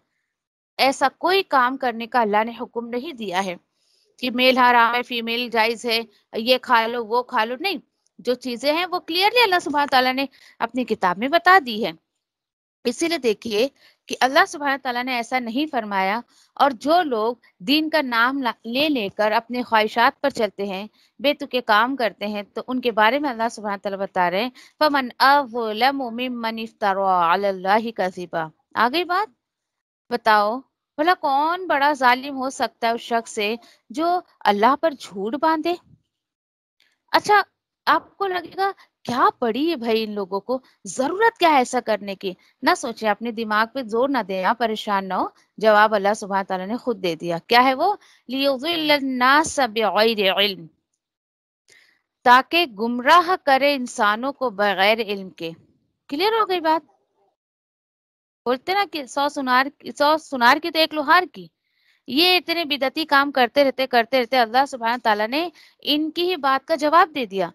ایسا کوئی کام کرنے کا اللہ نے حکم نہیں دیا ہے کہ میل حرام ہے، فیمیل جائز ہے، یہ کھا لو وہ کھا لو، نہیں. جو چیزیں ہیں وہ کلیئرلی اللہ سبحانہ تعالیٰ نے اپنی کتاب میں بتا دی ہے. اسی لیے دیکھیے کہ اللہ سبحانہ تعالیٰ نے ایسا نہیں فرمایا، اور جو لوگ دین کا نام لے لے کر اپنے خواہشات پر چلتے ہیں، بے تکے کام کرتے ہیں، تو ان کے بارے میں اللہ سبحانہ تعالیٰ بتا رہے ہیں فَمَنْ أَظْلَمُ مِمَّنِ افْتَرَىٰ عَلَى اللَّهِ كَذِبًا. آگئی بات، بتاؤ بھلا کون بڑا ظالم ہو سکتا ہے اس شخص سے جو اللہ پر جھوٹ باندھے؟ اچھا آپ کو لگے گا کیا پڑی ہے بھائی ان لوگوں کو، ضرورت کیا ہے ایسا کرنے کی؟ نہ سوچیں، اپنے دماغ پہ زور نہ دیں، آپ پریشان نہ ہو، جواب اللہ سبحانہ تعالیٰ نے خود دے دیا. کیا ہے وہ؟ لِيُضِلَّ النَّاسَ بِغَيْرِ عِلْمٍ، تاکہ گمراہ کرے انسانوں کو بغیر علم کے. کلیئر ہو گئی بات؟ بولتے نا کہ 100 سنار کی تو ایک لوہار کی. یہ اتنے بدعتی کام کرتے رہتے اللہ سبحانہ تعالیٰ نے ان کی ہی بات کا جواب دے دیا.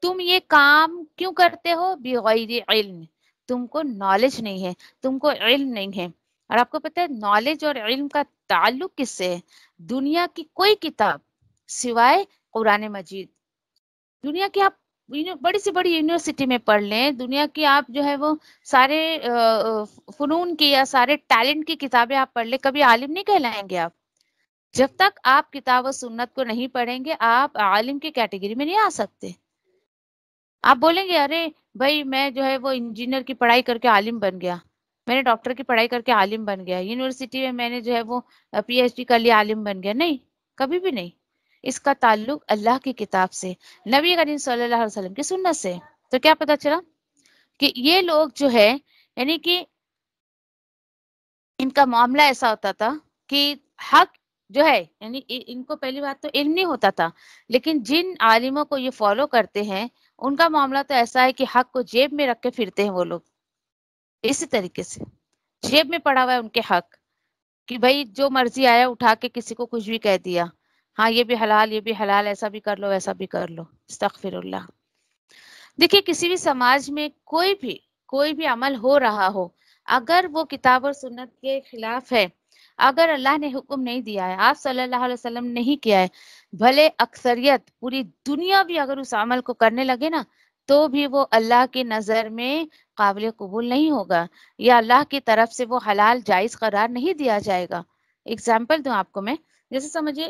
تم یہ کام کیوں کرتے ہو؟ بغیر علم، تم کو نالج نہیں ہے، تم کو علم نہیں ہے. اور آپ کو پتہ ہے نالج اور علم کا تعلق کس سے ہے؟ دنیا کی کوئی کتاب سوائے قرآن مجید، دنیا کی آپ بڑی سے بڑی یونیورسٹی میں پڑھ لیں، دنیا کی آپ جو ہے وہ سارے فنون کی یا سارے ٹیلنٹ کی کتابیں آپ پڑھ لیں، کبھی عالم نہیں کہلائیں گے آپ. جب تک آپ کتاب و سنت کو نہیں پڑھیں گے آپ عالم کی کیٹیگری میں نہیں آ سکتے. آپ بولیں گے ارے بھائی میں جو ہے وہ انجینئر کی پڑھائی کر کے عالم بن گیا، میں نے ڈاکٹر کی پڑھائی کر کے عالم بن گیا، یونیورسٹی میں میں نے جو ہے وہ پی ایچ ڈی کر لیا عالم بن گیا. نہیں، کبھی بھی نہیں. اس کا تعلق اللہ کی کتاب سے، نبی کریم صلی اللہ علیہ وسلم کی سنت سے. تو کیا پتا چلا کہ یہ لوگ جو ہے یعنی کہ ان کا معاملہ ایسا ہوتا تھا کہ حق جو ہے یعنی ان کو پہلی بات تو علم نہیں ہوتا تھا، لیکن جن عالموں کو یہ فالو کرتے ہیں ان کا معاملہ تو ایسا ہے کہ حق کو جیب میں رکھ کے پھرتے ہیں وہ لوگ. اسی طریقے سے جیب میں پڑا ہوا ہے ان کے حق کہ بھائی جو مرضی آیا اٹھا کے کسی کو کچھ بھی کہہ دیا، ہاں یہ بھی حلال یہ بھی حلال، ایسا بھی کر لو ایسا بھی کر لو. استغفر اللہ. دیکھیے کسی بھی سماج میں کوئی بھی عمل ہو رہا ہو، اگر وہ کتاب اور سنت کے خلاف ہے، اگر اللہ نے حکم نہیں دیا ہے، آپ صلی اللہ علیہ وسلم نہیں کیا ہے، بھلے اکثریت پوری دنیا بھی اگر اس عمل کو کرنے لگے نا تو بھی وہ اللہ کی نظر میں قابل قبول نہیں ہوگا، یا اللہ کی طرف سے وہ حلال جائز قرار نہیں دیا جائے گا. اگزامپل دوں آپ کو میں، جیسے سمجھے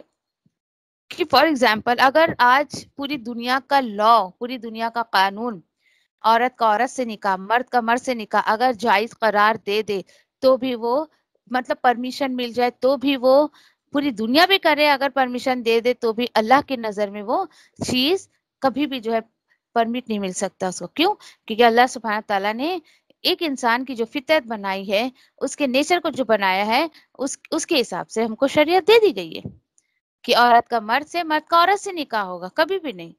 کہ فار ایگزامپل اگر آج پوری دنیا کا لا، پوری دنیا کا قانون عورت کا عورت سے نکاح، مرد کا مرد سے نکاح اگر جائز قرار دے دے تو بھی وہ مطلب پرمیشن مل جائے تو بھی وہ پوری دنیا بھی کرے، اگر پرمیشن دے دے تو بھی اللہ کی نظر میں وہ چیز کبھی بھی جو ہے پرمٹ نہیں مل سکتا اس کو. کیوں؟ کیونکہ اللہ سبحانہ تعالیٰ نے ایک انسان کی جو فطرت بنائی ہے، اس کے نیچر کو جو بنایا ہے، اس کے حساب سے ہم کو شریعت دے دی گئی ہے کہ عورت کا مرد سے، مرد کا عورت سے نکاح ہوگا، کبھی بھی نہیں.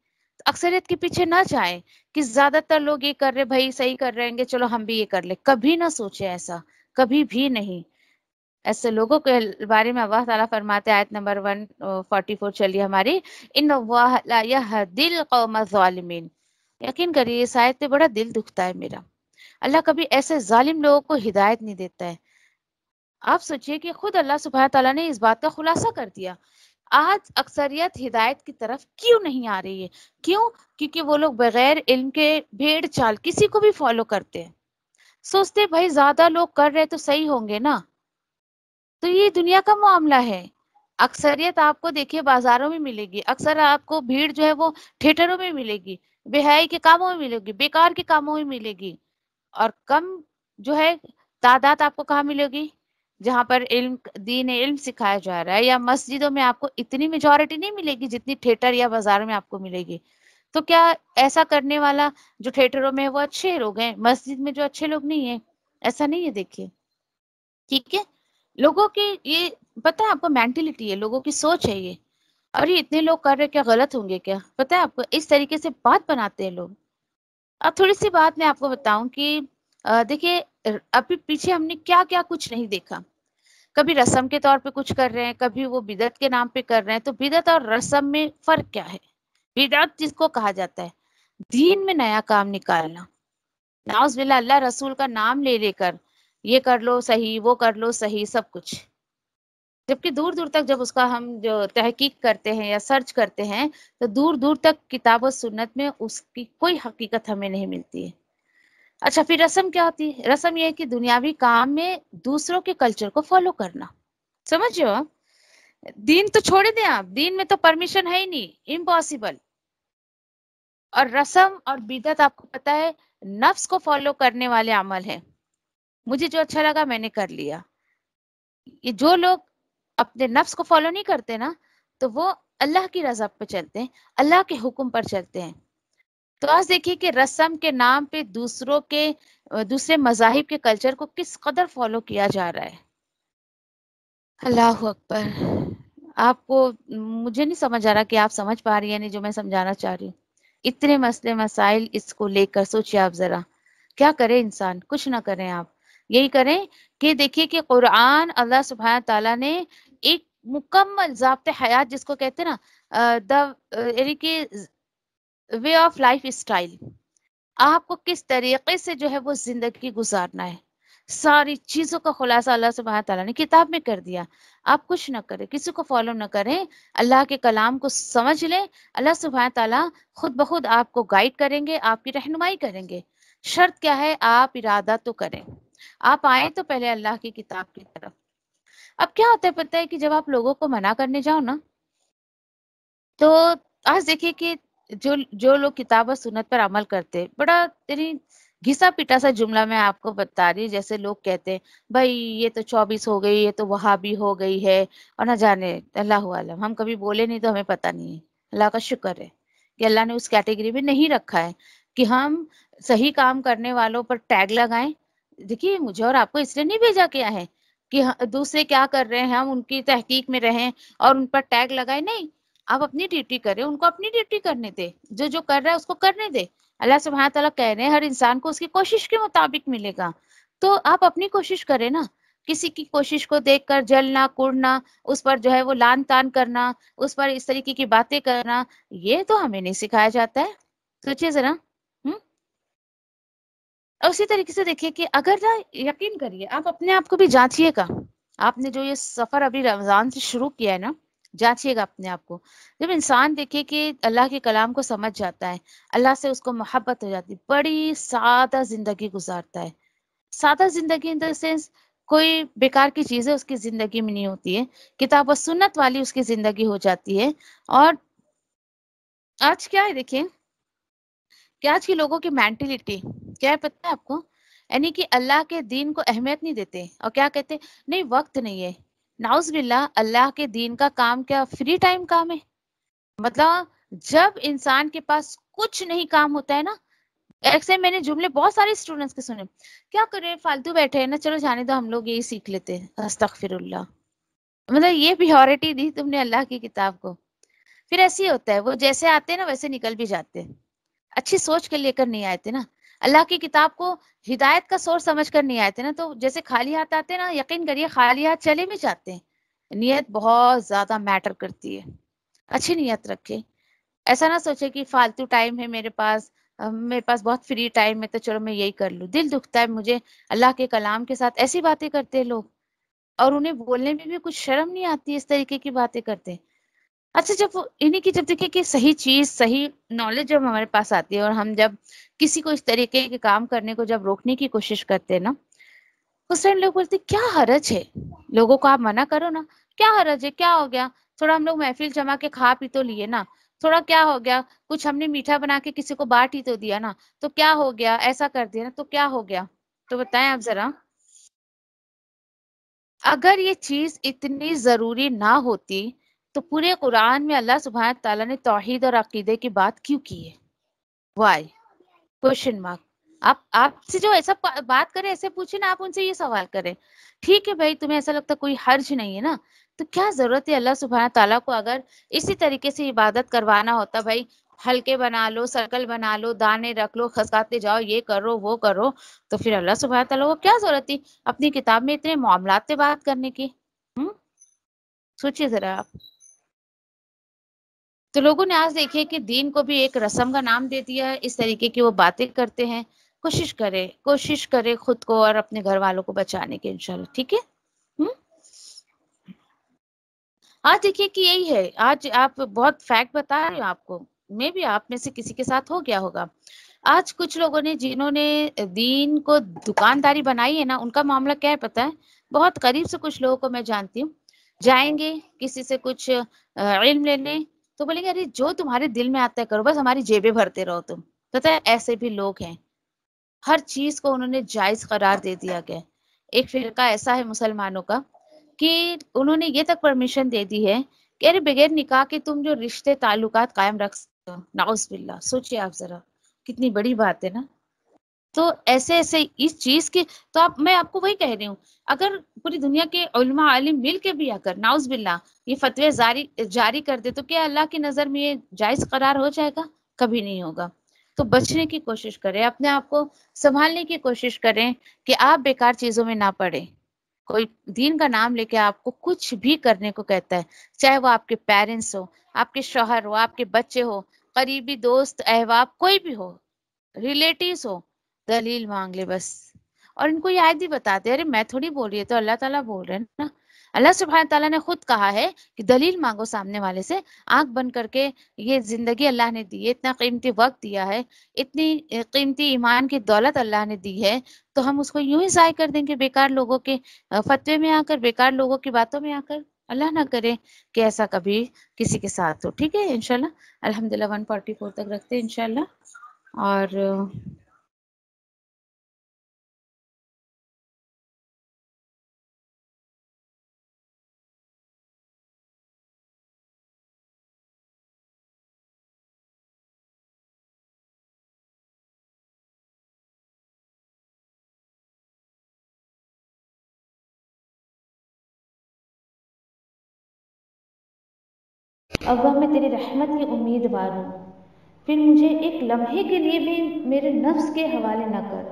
اکثریت کے پیچھے نہ جائیں کہ زیادہ تر لوگ یہ کر رہے بھائی صحیح کر رہے ہیں چلو ہم بھی یہ کر لیں، کبھی نہ سوچے ایسا، کبھی بھی نہیں. ایسے لوگوں کے بارے میں اللہ تعالیٰ فرماتے آیت نمبر 144 چلیے ہماری، ان اللہ لا یہدی القوم الظالمین. یقین کریے اس آیت پہ بڑا دل دکھتا ہے میرا. اللہ کبھی ایسے ظالم لوگوں کو ہدایت نہیں دیتا ہے. آپ سوچئے کہ خود اللہ سبحانہ تعالیٰ نے اس بات کا خلاصہ کر دیا. آج اکثریت ہدایت کی طرف کیوں نہیں آ رہی ہے؟ کیوں؟ کیونکہ وہ لوگ بغیر علم کے بھیڑ چال کسی کو بھی فالو کرتے ہیں، سوچتے بھائی زیادہ لوگ کر رہے تو صحیح ہوں گے نا. تو یہ دنیا کا معاملہ ہے. اکثریت آپ کو دیکھیے بازاروں میں ملے گی، اکثر آپ کو بھیڑ جو ہے وہ تھیٹروں میں ملے گی، بے حیائی کے کاموں میں ملے گی، بیکار کے کاموں میں ملے گی، اور کم جو ہے تعداد آپ کو کہاں ملے گی؟ جہاں پر دین علم سکھایا جا رہا ہے، یا مسجدوں میں آپ کو اتنی میجورٹی نہیں ملے گی جتنی تھیٹر یا بازار میں آپ کو ملے گی۔ تو کیا ایسا کرنے والا جو تھیٹروں میں وہ اچھے لوگ ہیں، مسجد میں جو اچھے لوگ نہیں ہیں؟ ایسا نہیں ہے، دیکھیے ٹھیک ہے۔ لوگوں کی یہ پتہ ہے آپ کو مینٹلٹی ہے، لوگوں کی سوچ ہے یہ، اور یہ اتنے لوگ کر رہے کیا غلط ہوں گے کیا؟ پتہ ہے آپ کو اس طریقے سے بات بناتے ہیں لوگ۔ اب تھوڑی سی بات میں آپ کو بتاؤں کہ دیکھیے ابھی پیچھے ہم نے کیا کیا کچھ نہیں دیکھا، کبھی رسم کے طور پہ کچھ کر رہے ہیں، کبھی وہ بدعت کے نام پہ کر رہے ہیں۔ تو بدعت اور رسم میں فرق کیا ہے؟ بدعت جس کو کہا جاتا ہے دین میں نیا کام نکالنا، نعوذ باللہ، اللہ رسول کا نام لے لے کر یہ کر لو صحیح، وہ کر لو صحیح، سب کچھ، جبکہ دور دور تک جب اس کا ہم جو تحقیق کرتے ہیں یا سرچ کرتے ہیں تو دور دور تک کتاب و سنت میں اس کی کوئی حقیقت ہمیں نہیں ملتی ہے۔ اچھا، پھر رسم کیا ہوتی ہے؟ رسم یہ ہے کہ دنیاوی کام میں دوسروں کے کلچر کو فالو کرنا، سمجھ رہے ہو آپ؟ دین تو چھوڑے دیں آپ، دین میں تو پرمیشن ہے ہی نہیں، امپاسبل۔ اور رسم اور بدعت آپ کو پتہ ہے نفس کو فالو کرنے والے عمل ہیں، مجھے جو اچھا لگا میں نے کر لیا۔ یہ جو لوگ اپنے نفس کو فالو نہیں کرتے نا، تو وہ اللہ کی رضا پہ چلتے ہیں، اللہ کے حکم پر چلتے ہیں۔ تو آج دیکھیے کہ رسم کے نام پہ دوسرے مذاہب کے کلچر کو کس قدر فالو کیا جا رہا ہے۔ اللہ اکبر۔ آپ کو مجھے نہیں سمجھ آ رہا کہ آپ سمجھ پا رہی ہیں نہیں جو میں سمجھانا چاہ رہی ہوں۔ اتنے مسئلے مسائل اس کو لے کر سوچیے آپ ذرا، کیا کرے انسان؟ کچھ نہ کریں آپ، یہی کریں کہ دیکھیے کہ قرآن اللہ سبحانہ تعالیٰ نے ایک مکمل ضابط حیات جس کو کہتے ہیں نا، یعنی کہ وے آف لائف اسٹائل، آپ کو کس طریقے سے جو ہے وہ زندگی گزارنا ہے، ساری چیزوں کا خلاصہ اللہ سبحانہ تعالیٰ نے کتاب میں کر دیا۔ آپ کچھ نہ کریں، کسی کو فالو نہ کریں، اللہ کے کلام کو سمجھ لیں، اللہ سبحانہ تعالیٰ خود بخود آپ کو گائیڈ کریں گے، آپ کی رہنمائی کریں گے۔ شرط کیا ہے؟ آپ ارادہ تو کریں، آپ آئیں تو پہلے اللہ کی کتاب کی طرف۔ اب کیا ہوتا ہے پتہ ہے کہ جب آپ لوگوں کو منع کرنے جاؤ نا، تو آج دیکھیے کہ جو لوگ کتاب و سنت پر عمل کرتے، بڑا یعنی گھسا پٹا سا جملہ میں آپ کو بتا رہی ہوں، جیسے لوگ کہتے ہیں بھائی یہ تو 24 ہو گئی، یہ تو وہابی ہو گئی ہے، اور نہ جانے اللہ عالم، ہم کبھی بولے نہیں تو ہمیں پتہ نہیں ہے۔ اللہ کا شکر ہے کہ اللہ نے اس کیٹیگری میں نہیں رکھا ہے کہ ہم صحیح کام کرنے والوں پر ٹیگ لگائیں۔ دیکھیے مجھے اور آپ کو اس لیے نہیں بھیجا کیا ہے کہ دوسرے کیا کر رہے ہیں ہم ان کی تحقیق میں رہیں اور ان پر ٹیگ لگائیں، نہیں، آپ اپنی ڈیوٹی کریں، ان کو اپنی ڈیوٹی کرنے دے، جو کر رہا ہے اس کو کرنے دے۔ اللہ سبحانہ تعالیٰ کہہ رہے ہیں ہر انسان کو اس کی کوشش کے مطابق ملے گا، تو آپ اپنی کوشش کریں نا۔ کسی کی کوشش کو دیکھ کر جلنا کوڑنا، اس پر جو ہے وہ لان تان کرنا، اس پر اس طریقے کی باتیں کرنا، یہ تو ہمیں نہیں سکھایا جاتا ہے۔ سوچئے ذرا۔ اور اسی طریقے سے دیکھیے کہ اگر نا، یقین کریے آپ اپنے آپ کو بھی جانچیے گا، آپ نے جو یہ سفر ابھی رمضان سے شروع کیا ہے نا، جانچیے گا اپنے آپ کو۔ جب انسان دیکھے کہ اللہ کے کلام کو سمجھ جاتا ہے، اللہ سے اس کو محبت ہو جاتی، بڑی سادہ زندگی گزارتا ہے۔ سادہ زندگی ان دا سینس کوئی بیکار کی چیزیں اس کی زندگی میں نہیں ہوتی ہے، کتاب و سنت والی اس کی زندگی ہو جاتی ہے۔ اور آج کیا ہے دیکھیں کہ آج کے لوگوں کی مینٹلٹی کیا ہے پتہ ہے آپ کو؟ یعنی کہ اللہ کے دین کو اہمیت نہیں دیتے، اور کیا کہتے؟ نہیں وقت نہیں ہے۔ نعوذ باللہ، اللہ کے دین کا کام کیا فری ٹائم کام ہے؟ مطلب جب انسان کے پاس کچھ نہیں کام ہوتا ہے نا، ایسے میں نے جملے بہت سارے اسٹوڈنٹس کے سنے، کیا کریں فالتو بیٹھے ہیں نا، چلو جانے دو ہم لوگ یہی سیکھ لیتے ہیں، استغفر اللہ۔ مطلب یہ پیورٹی دی تم نے اللہ کی کتاب کو۔ پھر ایسے ہی ہوتا ہے، وہ جیسے آتے ہیں نا ویسے نکل بھی جاتے ہیں، اچھی سوچ کے لے کر نہیں آئے تھے نا، اللہ کی کتاب کو ہدایت کا سورس سمجھ کر نہیں آئے تھے نا، تو جیسے خالی ہاتھ آتے ہیں نا، یقین کریے خالی ہاتھ چلے بھی جاتے ہیں۔ نیت بہت زیادہ میٹر کرتی ہے، اچھی نیت رکھے، ایسا نہ سوچے کہ فالتو ٹائم ہے میرے پاس بہت فری ٹائم ہے تو چلو میں یہی کر لوں۔ دل دکھتا ہے مجھے، اللہ کے کلام کے ساتھ ایسی باتیں کرتے ہیں لوگ، اور انہیں بولنے میں بھی کچھ شرم نہیں آتی، اس طریقے کی باتیں کرتے ہیں۔ اچھا، جب دیکھیں کہ صحیح چیز، صحیح نالج جب ہمارے پاس آتی ہے، اور ہم جب کسی کو اس طریقے کے کام کرنے کو جب روکنے کی کوشش کرتے ہیں نا، اس ٹائم لوگ بولتے کیا حرج ہے، لوگوں کو آپ منع کرو نا، کیا حرج ہے، کیا ہو گیا، تھوڑا ہم لوگ محفل جما کے کھا پی تو لیے نا، تھوڑا کیا ہو گیا، کچھ ہم نے میٹھا بنا کے کسی کو بانٹ ہی تو دیا نا، تو کیا ہو گیا، ایسا کر دیا نا تو کیا ہو گیا؟ تو بتائیں آپ ذرا، اگر یہ چیز اتنی ضروری نہ ہوتی تو پورے قرآن میں اللہ سبحانہ تعالیٰ نے توحید اور عقیدے کی بات کیوں کی ہے؟ وائی؟ Question mark. آپ سے جو ایسا بات کرے ایسے پوچھے نا، آپ ان سے یہ سوال کریں، ٹھیک ہے بھائی تمہیں ایسا لگتا کوئی حرج نہیں ہے نا، تو کیا ضرورت ہے اللہ سبحانہ تعالیٰ کو اگر اسی طریقے سے عبادت کروانا ہوتا، بھائی ہلکے بنا لو، سرکل بنا لو، دانے رکھ لو، کھسکاتے جاؤ، یہ کرو وہ کرو، تو پھر اللہ سبحانہ تعالیٰ کو کیا ضرورت تھی اپنی کتاب میں اتنے معاملات پہ بات کرنے کی؟ سوچیے ذرا آپ. تو لوگوں نے آج دیکھیے کہ دین کو بھی ایک رسم کا نام دے دیا ہے، اس طریقے کی وہ باتیں کرتے ہیں. کوشش کرے خود کو اور اپنے گھر والوں کو بچانے کے، انشاءاللہ. ٹھیک ہے. آج دیکھیے کہ یہی ہے، آج آپ بہت فیکٹ بتا رہے ہو آپ کو، میں بھی آپ میں سے کسی کے ساتھ ہو گیا ہوگا. آج کچھ لوگوں نے جنہوں نے دین کو دکانداری بنائی ہے نا، ان کا معاملہ کیا ہے پتہ ہے؟ بہت قریب سے کچھ لوگوں کو میں جانتی ہوں، جائیں گے کسی سے کچھ علم لینے تو بولیں گے ارے جو تمہارے دل میں آتا ہے کرو، بس ہماری جیبیں بھرتے رہو تم. پتہ ہے ایسے بھی لوگ ہیں، ہر چیز کو انہوں نے جائز قرار دے دیا گیا. ایک فرقہ ایسا ہے مسلمانوں کا کہ انہوں نے یہ تک پرمیشن دے دی ہے کہ ارے بغیر نکاح کے تم جو رشتے تعلقات قائم رکھ سکتے ہو. نعوذ باللہ. سوچئے آپ ذرا، کتنی بڑی بات ہے نا. تو ایسے اس چیز کی تو میں آپ کو وہی کہہ رہی ہوں، اگر پوری دنیا کے علماء عالم مل کے بھی اگر نعوذ باللہ یہ فتوی جاری کر دے تو کیا اللہ کی نظر میں یہ جائز قرار ہو جائے گا؟ کبھی نہیں ہوگا. تو بچنے کی کوشش کریں، اپنے آپ کو سنبھالنے کی کوشش کریں کہ آپ بیکار چیزوں میں نہ پڑیں. کوئی دین کا نام لے کے آپ کو کچھ بھی کرنے کو کہتا ہے، چاہے وہ آپ کے پیرنٹس ہو، آپ کے شوہر ہو، آپ کے بچے ہو، قریبی دوست احباب کوئی بھی ہو، ریلیٹیوز ہو، دلیل مانگ لے بس. اور ان کو یہ آیت بھی بتاتے ارے میں تھوڑی بول رہی ہے، تو اللہ تعالیٰ بول رہے ہیں نا. اللہ سبحانہ تعالیٰ نے خود کہا ہے کہ دلیل مانگو سامنے والے سے. آنکھ بند کر کے یہ زندگی اللہ نے دی ہے، اتنا قیمتی وقت دیا ہے، اتنی قیمتی ایمان کی دولت اللہ نے دی ہے، تو ہم اس کو یوں ہی ضائع کر دیں گے بیکار لوگوں کے فتوے میں آ کر، بیکار لوگوں کی باتوں میں آ کر؟ اللہ نہ کرے کہ ایسا کبھی کسی کے ساتھ ہو. ٹھیک ہے انشاءاللہ. الحمدللہ 144 تک رکھتے ہیں انشاءاللہ. اور ابا میں تیری رحمت کی امیدوار ہوں، پھر مجھے ایک لمحے کے لیے بھی میرے نفس کے حوالے نہ کر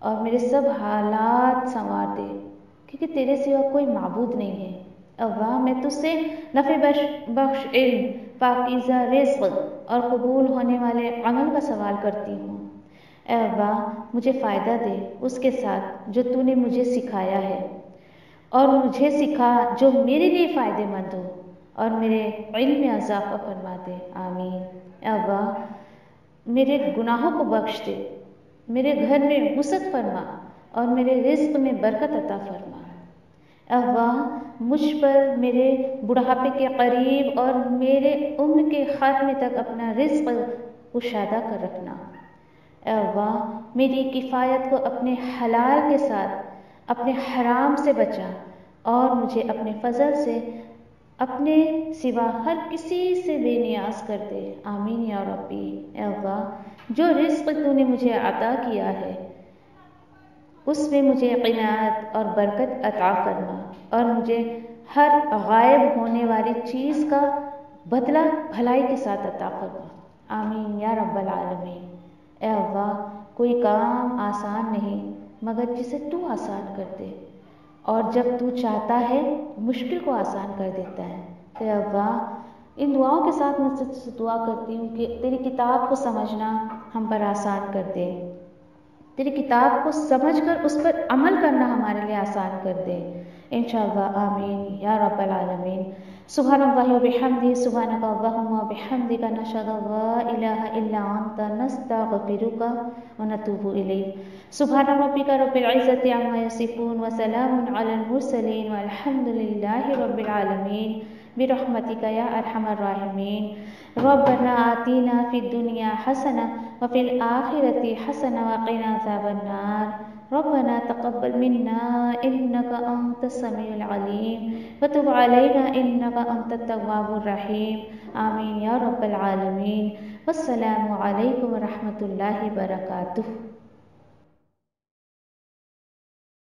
اور میرے سب حالات سنوار دے، کیونکہ تیرے سوا کوئی معبود نہیں ہے. ابا میں تجھ سے نفع بخش علم، پاکیزہ رزق اور قبول ہونے والے عمل کا سوال کرتی ہوں. اے ابا مجھے فائدہ دے اس کے ساتھ جو تو نے مجھے سکھایا ہے، اور مجھے سکھا جو میرے لیے فائدہ مند ہو، اور میرے علم میں اضافہ فرما دے. آمین. اے ابا میرے گناہوں کو بخش دے، میرے گھر میں وسعت فرما اور میرے رزق میں برکت عطا فرما. اے ابا مجھ پر میرے بڑھاپے کے قریب اور میرے عمر کے خاتمے تک اپنا رزق کشادہ کر رکھنا. اے ابا میری کفایت کو اپنے حلال کے ساتھ اپنے حرام سے بچا، اور مجھے اپنے فضل سے اپنے سوا ہر کسی سے بے نیاز کر دے. آمین یا ربی. اے ابا جو رزق تو نے مجھے عطا کیا ہے اس میں مجھے قناعت اور برکت عطا فرما، اور مجھے ہر غائب ہونے والی چیز کا بدلہ بھلائی کے ساتھ عطا فرما. آمین یا رب العالمین. اے ابا کوئی کام آسان نہیں مگر جسے تو آسان کر دے، اور جب تو چاہتا ہے مشکل کو آسان کر دیتا ہے. اے ابا ان دعاؤں کے ساتھ میں سے دعا کرتی ہوں کہ تیری کتاب کو سمجھنا ہم پر آسان کر دے، تیری کتاب کو سمجھ کر اس پر عمل کرنا ہمارے لیے آسان کر دے انشاءاللہ آمین یا رب العالمین سبحان اللہ و بحمدہ سبحانک اللہم و بحمدک نشہد ان لا الہ الا انت نستغفرک و نتوب الیک سبحان ربک رب العزت عما یصفون و سلام علی المرسلین والحمد للہ رب العالمین برحمتک یا ارحم الراحمین ربنا آتینا فی الدنیا حسنہ وفی الآخرة حسنہ وقنا عذاب النار ربنا تقبل منا إنك أنت السميع العليم وتب علينا إنك أنت التواب الرحيم آمين يا رب العالمين والسلام عليكم ورحمة الله وبركاته.